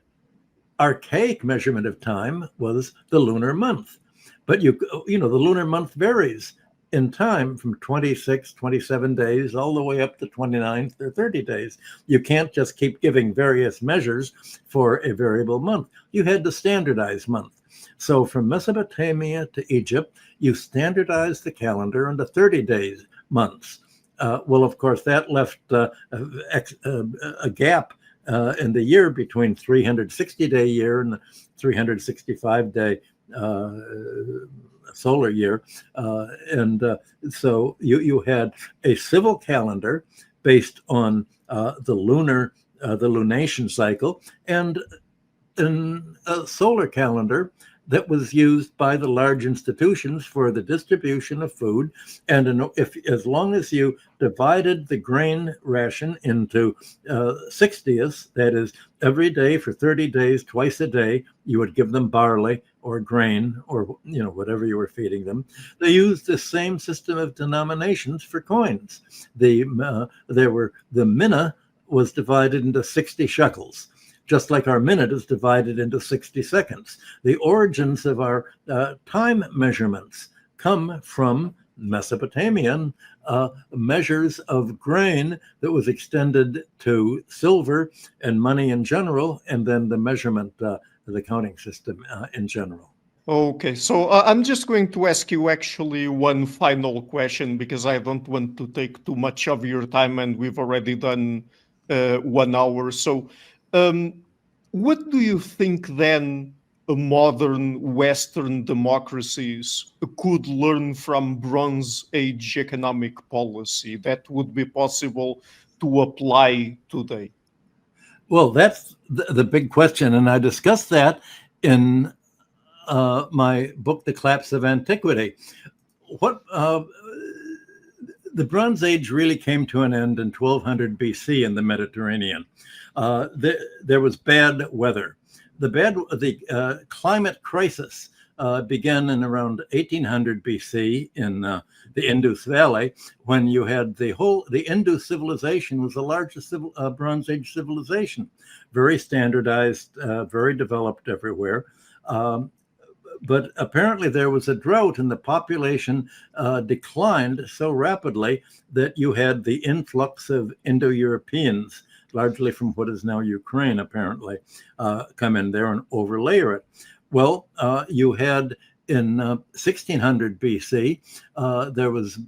archaic measurement of time was the lunar month, but the lunar month varies in time from 26, 27 days all the way up to 29 or 30 days. You can't just keep giving various measures for a variable month. You had to standardize month. So from Mesopotamia to Egypt, you standardized the calendar into 30 days months. Well, of course, that left a gap in the year between 360-day year and the 365-day solar year. So you had a civil calendar based on the lunation cycle, and a solar calendar that was used by the large institutions for the distribution of food. And as long as you divided the grain ration into 60ths, that is, every day for 30 days, twice a day, you would give them barley or grain or whatever you were feeding them. They used the same system of denominations for coins. The mina was divided into 60 shekels, just like our minute is divided into 60 seconds. The origins of our time measurements come from Mesopotamian measures of grain that was extended to silver and money in general, and then the measurement, the counting system in general. Okay, so I'm just going to ask you actually one final question, because I don't want to take too much of your time, and we've already done 1 hour. So what do you think then modern Western democracies could learn from Bronze Age economic policy that would be possible to apply today? Well, that's the big question, and I discussed that in my book, The Collapse of Antiquity. The Bronze Age really came to an end in 1200 BC in the Mediterranean. There was bad weather. The climate crisis began in around 1800 BC in the Indus Valley, when you had the Indus civilization was the largest Bronze Age civilization, very standardized, very developed everywhere. But apparently there was a drought, and the population declined so rapidly that you had the influx of Indo-Europeans, largely from what is now Ukraine, apparently, come in there and overlayer it. Well, you had in 1600 BC, there was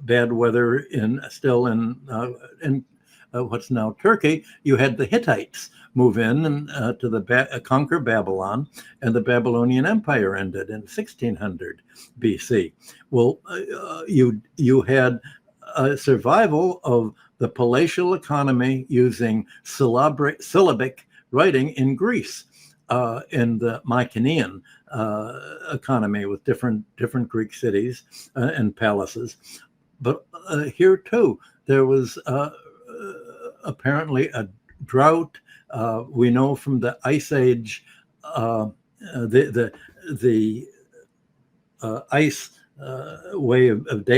bad weather in what's now Turkey. You had the Hittites move in and to conquer Babylon, and the Babylonian Empire ended in 1600 BC. Well, you had a survival of the palatial economy using syllabic writing in Greece, in the Mycenaean economy with different Greek cities and palaces. But here too, there was apparently a drought. We know from the Ice Age, the ice way of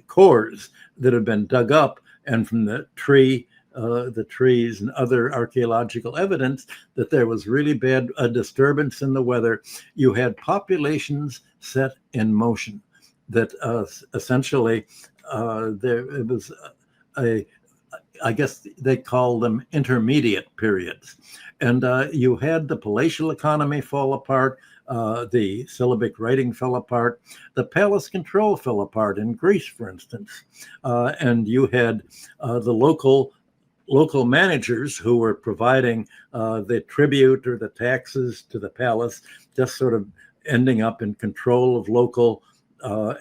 cores that have been dug up, and from the trees and other archaeological evidence that there was really bad disturbance in the weather. You had populations set in motion that essentially it was I guess they call them intermediate periods. And you had the palatial economy fall apart, the syllabic writing fell apart, the palace control fell apart in Greece, for instance. And you had the local managers who were providing the tribute or the taxes to the palace, just sort of ending up in control of local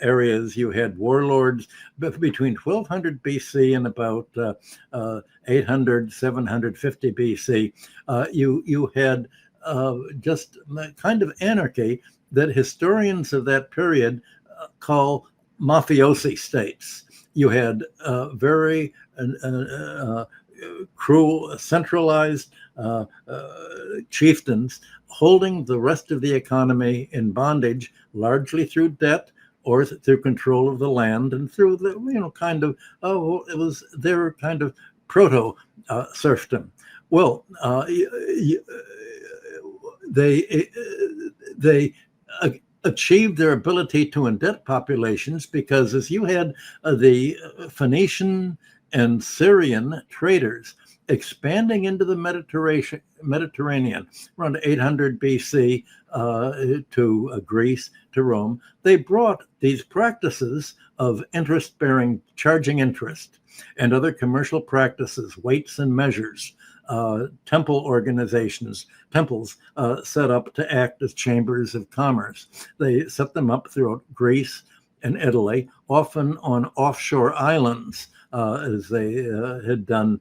areas. You had warlords between 1200 BC and about 800, 750 BC. You had just kind of anarchy that historians of that period call mafiosi states. You had very cruel, centralized chieftains holding the rest of the economy in bondage, largely through debt or through control of the land, and through the it was their kind of proto serfdom. Well, they achieved their ability to indebt populations because as you had the Phoenician and Syrian traders expanding into the Mediterranean around 800 BC to Greece, to Rome, they brought these practices of interest-bearing, charging interest, and other commercial practices, weights and measures, temple organizations, temples set up to act as chambers of commerce. They set them up throughout Greece and Italy, often on offshore islands, as they had done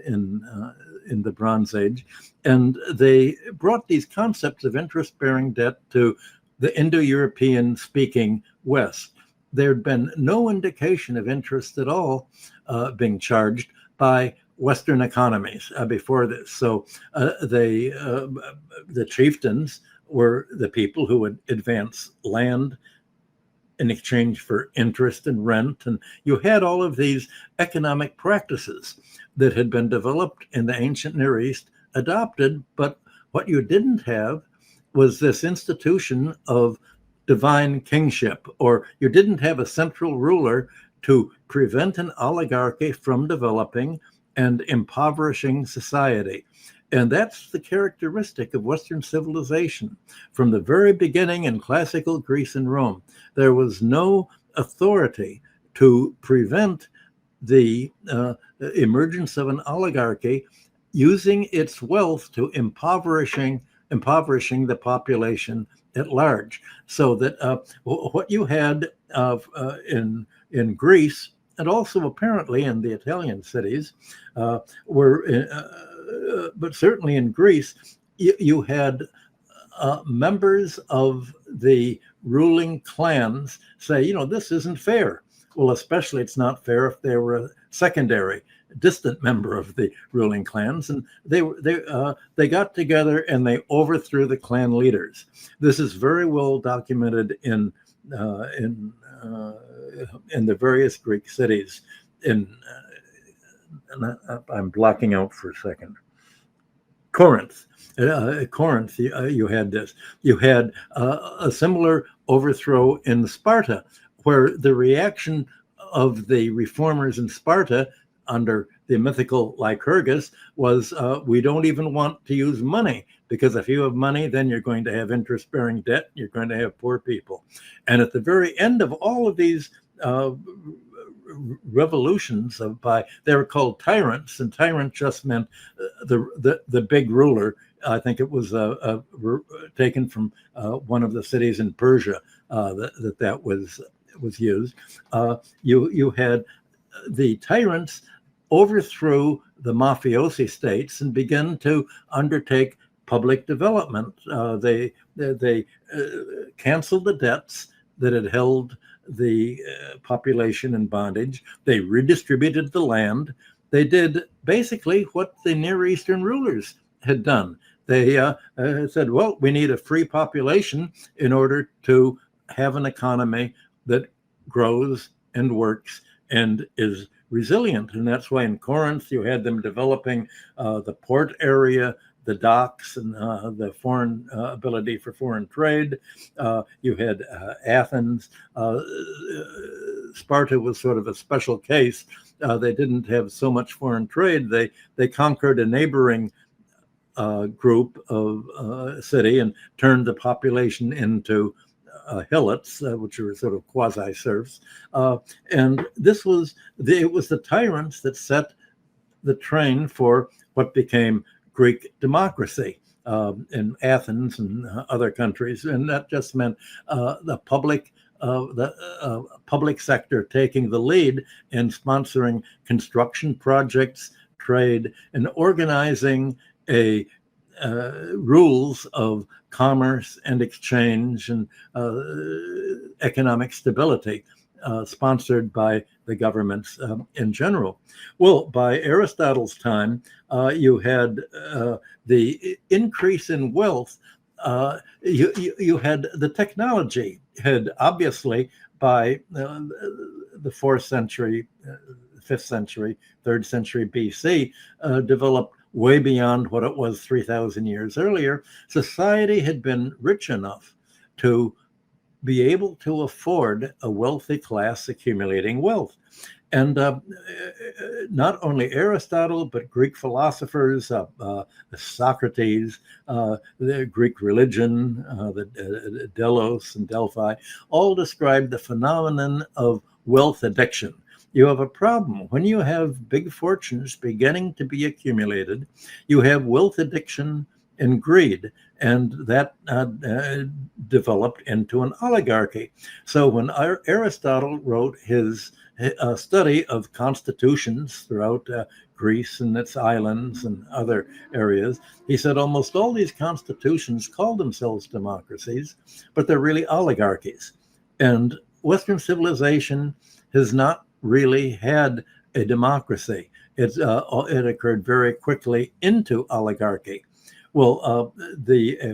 in the Bronze Age. And they brought these concepts of interest-bearing debt to the Indo-European speaking West. There had been no indication of interest at all being charged by Western economies before this. So the chieftains were the people who would advance land in exchange for interest and rent. And you had all of these economic practices that had been developed in the ancient Near East, adopted, but what you didn't have was this institution of divine kingship, or you didn't have a central ruler to prevent an oligarchy from developing and impoverishing society. And that's the characteristic of Western civilization. From the very beginning in classical Greece and Rome, there was no authority to prevent the emergence of an oligarchy using its wealth to impoverishing the population at large. So that what you had in Greece, and also apparently in the Italian cities, but certainly in Greece, you had members of the ruling clans say, this isn't fair. Well, especially it's not fair if they were a secondary, distant member of the ruling clans, and they got together and they overthrew the clan leaders. This is very well documented in the various Greek cities. I'm blocking out for a second. Corinth. You had this. You had a similar overthrow in Sparta, where the reaction of the reformers in Sparta under the mythical Lycurgus was, we don't even want to use money, because if you have money, then you're going to have interest-bearing debt, you're going to have poor people. And at the very end of all of these revolutions they were called tyrants, and tyrant just meant the big ruler. I think it was taken from one of the cities in Persia that was used. You had the tyrants overthrew the mafiosi states and began to undertake public development. They canceled the debts that had held the population in bondage. They redistributed the land. They did basically what the Near Eastern rulers had done. They said, well, we need a free population in order to have an economy that grows and works and is resilient. And that's why in Corinth, you had them developing the port area, the docks, and the foreign ability for foreign trade. You had Athens. Sparta was sort of a special case. They didn't have so much foreign trade. They conquered a neighboring group of city and turned the population into helots, which were sort of quasi-serfs. And it was the tyrants that set the train for what became Greek democracy in Athens and other countries. And that just meant the public sector taking the lead in sponsoring construction projects, trade, and organizing rules of commerce and exchange and economic stability sponsored by the governments in general. Well, by Aristotle's time, you had the increase in wealth. You had the technology had obviously by the 4th century, 5th century, 3rd century BC developed way beyond what it was 3,000 years earlier. Society had been rich enough to be able to afford a wealthy class accumulating wealth. And not only Aristotle, but Greek philosophers, Socrates, the Greek religion, the Delos and Delphi, all described the phenomenon of wealth addiction. you have a problem. When you have big fortunes beginning to be accumulated, you have wealth addiction and greed, and that developed into an oligarchy. So when Aristotle wrote his study of constitutions throughout Greece and its islands and other areas, he said almost all these constitutions call themselves democracies, but they're really oligarchies. And Western civilization has not really had a democracy. It occurred very quickly into oligarchy. Well,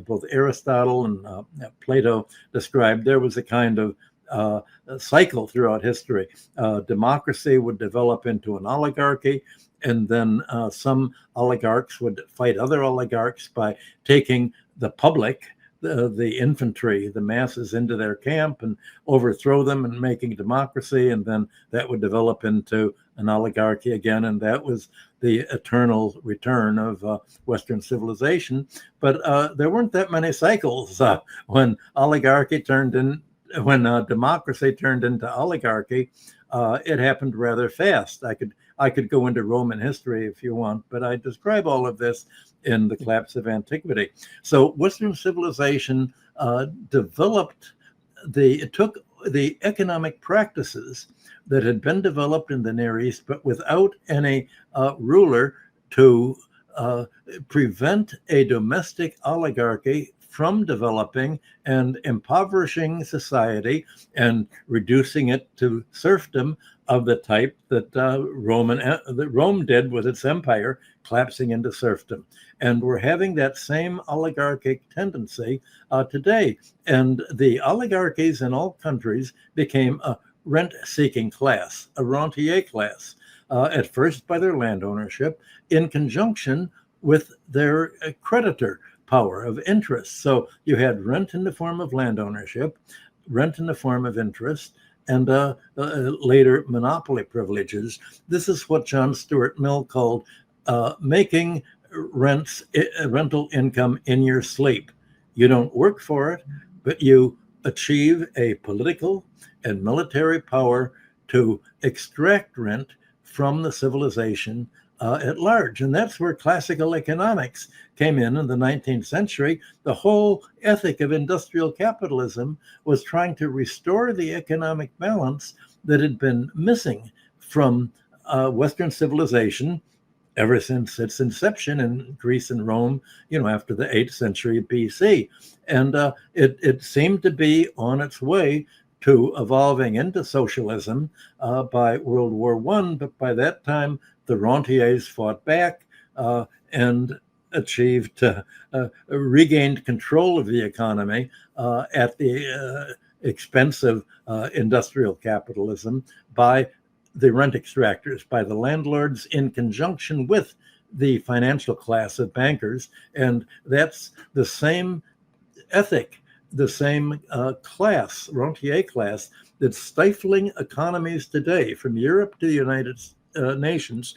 both Aristotle and Plato described there was a kind of cycle throughout history. Democracy would develop into an oligarchy, and then some oligarchs would fight other oligarchs by taking the public, the infantry, the masses into their camp and overthrow them and making democracy. And then that would develop into an oligarchy again. And that was the eternal return of Western civilization. But there weren't that many cycles when democracy turned into oligarchy. It happened rather fast. I could go into Roman history if you want, but I describe all of this in The Collapse of Antiquity. So Western civilization it took the economic practices that had been developed in the Near East, but without any ruler to prevent a domestic oligarchy from developing and impoverishing society and reducing it to serfdom of the type that Rome did with its empire, collapsing into serfdom. And we're having that same oligarchic tendency today. And the oligarchies in all countries became a rent-seeking class, a rentier class, at first by their land ownership, in conjunction with their creditor power of interest. So you had rent in the form of land ownership, rent in the form of interest, and later monopoly privileges. This is what John Stuart Mill called making rental income in your sleep. You don't work for it, but you achieve a political and military power to extract rent from the civilization at large. And that's where classical economics came in the 19th century. The whole ethic of industrial capitalism was trying to restore the economic balance that had been missing from Western civilization ever since its inception in Greece and Rome, after the 8th century BC. And it seemed to be on its way to evolving into socialism by World War I. But by that time, the rentiers fought back and achieved regained control of the economy at the expense of industrial capitalism by the rent extractors, by the landlords in conjunction with the financial class of bankers. And that's the same ethic, the same class, rentier class, that's stifling economies today from Europe to the United nations,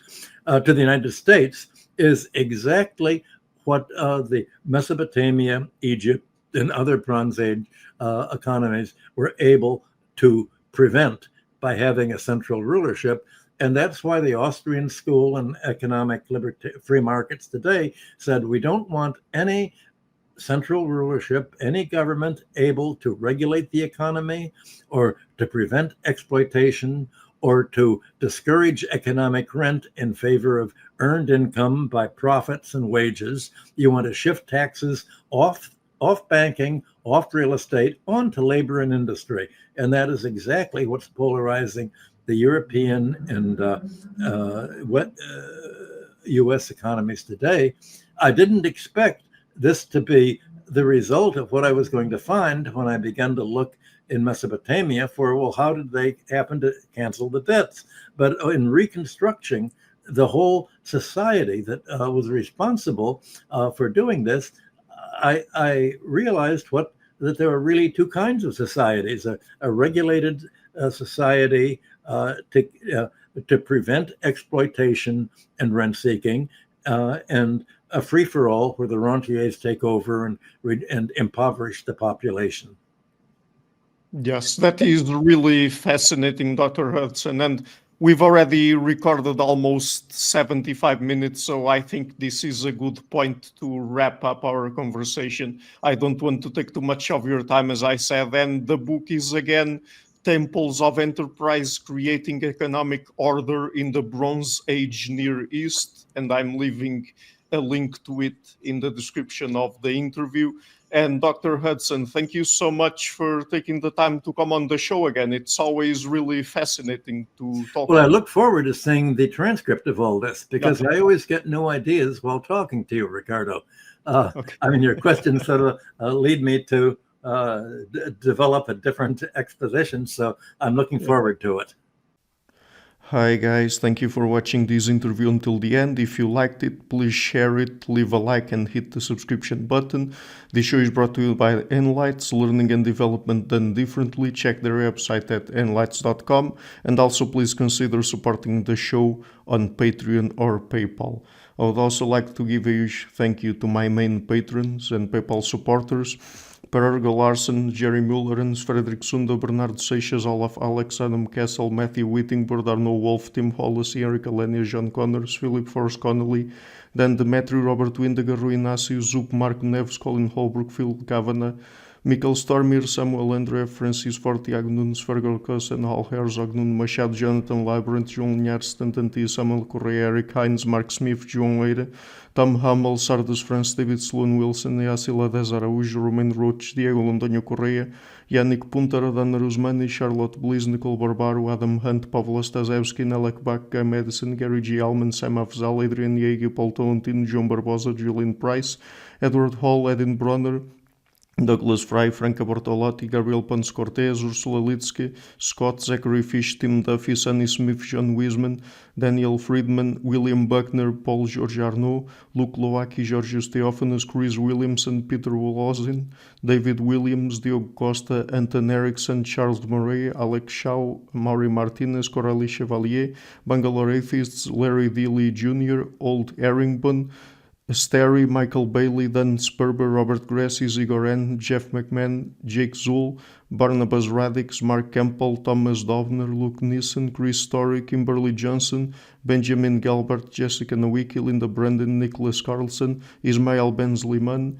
to the United States, is exactly what the Mesopotamia, Egypt, and other Bronze Age economies were able to prevent by having a central rulership. And that's why the Austrian school and economic free markets today said, we don't want any central rulership, any government able to regulate the economy or to prevent exploitation or to discourage economic rent in favor of earned income by profits and wages. You want to shift taxes off banking, off real estate, onto labor and industry. And that is exactly what's polarizing the European and U.S. economies today. I didn't expect this to be the result of what I was going to find when I began to look in Mesopotamia for, well, how did they happen to cancel the debts? But in reconstructing the whole society that was responsible for doing this, I realized that there were really two kinds of societies: a regulated society to prevent exploitation and rent seeking, and a free-for-all where the rentiers take over and impoverish the population. Yes, that is really fascinating, Dr. Hudson. And We've already recorded almost 75 minutes, so I think this is a good point to wrap up our conversation. I don't want to take too much of your time, as I said, and the book is again Temples of Enterprise Creating Economic Order in the Bronze Age Near East, and I'm leaving a link to it in the description of the interview. And Dr. Hudson, thank you so much for taking the time to come on the show again. It's always really fascinating to talk. Well, I look forward to seeing the transcript of all this because I always get new ideas while talking to you, Ricardo. Okay. I mean, your questions sort of lead me to develop a different exposition, so I'm looking forward to it. Hi guys, thank you for watching this interview until the end. If you liked it, please share it, leave a like and hit the subscription button. This show is brought to you by Analyst, learning and development done differently. Check their website at analyst.com, and also please consider supporting the show on Patreon or PayPal. I would also like to give a huge thank you to my main patrons and PayPal supporters: Per Larsen, Jerry Mullerens, Frederick Sunda, Bernardo Seixas, Olaf Alex, Adam Kessel, Matthew Whittingford, Arno Wolf, Tim Hollis, Eric Alenia, John Connors, Philip Forrest Connolly, Dan Demetri, Robert Windiger, Rui Inácio, Zup, Marco Neves, Colin Holbrook, Phil Kavanagh, Michael Stormir, Samuel André, Francis Ford, Tiago Nunes, Fergal Cossen, Hal Herzog, Nuno Machado, Jonathan Labyrinth, João Linhares, Stantantia, Samuel Correia, Eric Hines, Mark Smith, João Eira, Tom Hummel, Sardus France, David Sloan Wilson, Yacila Dez Araújo, Romain Roach, Diego Londonho Correia, Yannick Punter, Dana Rusmani, Charlotte Bliss, Nicole Barbaro, Adam Hunt, Pavlo Stasevski, Nelek Bach, Guy Madison, Gary G. Alman, Sam Afzal, Adrian Yeager, Paul Tolentino, João Barbosa, Julian Price, Edward Hall, Edin Bronner, Douglas Fry, Franca Bortolotti, Gabriel Ponce Cortez, Ursula Litsky, Scott, Zachary Fish, Tim Duffy, Sonny Smith, John Wiseman, Daniel Friedman, William Buckner, Paul George Arnaud, Luke Loaki, Georgios Theophanos, Chris Williamson, Peter Wolozin, David Williams, Diogo Costa, Anton Erickson, Charles Murray, Alex Shaw, Maury Martinez, Coralie Chevalier, Bangalore Atheists, Larry Dealey Jr., Old Erringbon, Sterry, Michael Bailey, Dan Sperber, Robert Grassi, Igor N., Jeff McMahon, Jake Zool, Barnabas Radix, Mark Campbell, Thomas Dovner, Luke Nissen, Chris Story, Kimberly Johnson, Benjamin Galbert, Jessica Nowicki, Linda Brandon, Nicholas Carlson, Ismail Benzliman,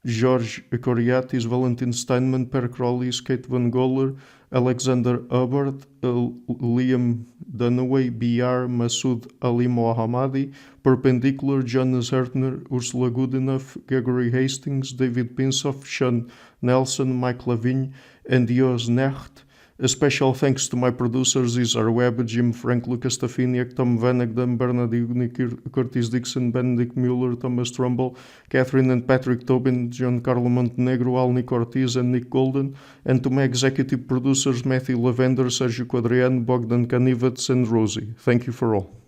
George Coriatis, Valentin Steinman, Per Crowley, Kate Van Goller, Alexander Hubbard, Liam Dunaway, BR, Masood Ali Mohammadi, Perpendicular, Jonas Hertner, Ursula Goodenough, Gregory Hastings, David Pinsoff, Sean Nelson, Mike Lavigne, and Dios Necht. A special thanks to my producers, Isar Webb, Jim Frank, Lucas Stafiniak, Tom Vanagdam, Bernard Ugni, Curtis Dixon, Benedict Mueller, Thomas Trumbull, Catherine and Patrick Tobin, John Carlo Montenegro, Alnick Ortiz, and Nick Golden, and to my executive producers, Matthew Lavender, Sergio Quadriano, Bogdan Kanivets, and Rosie. Thank you for all.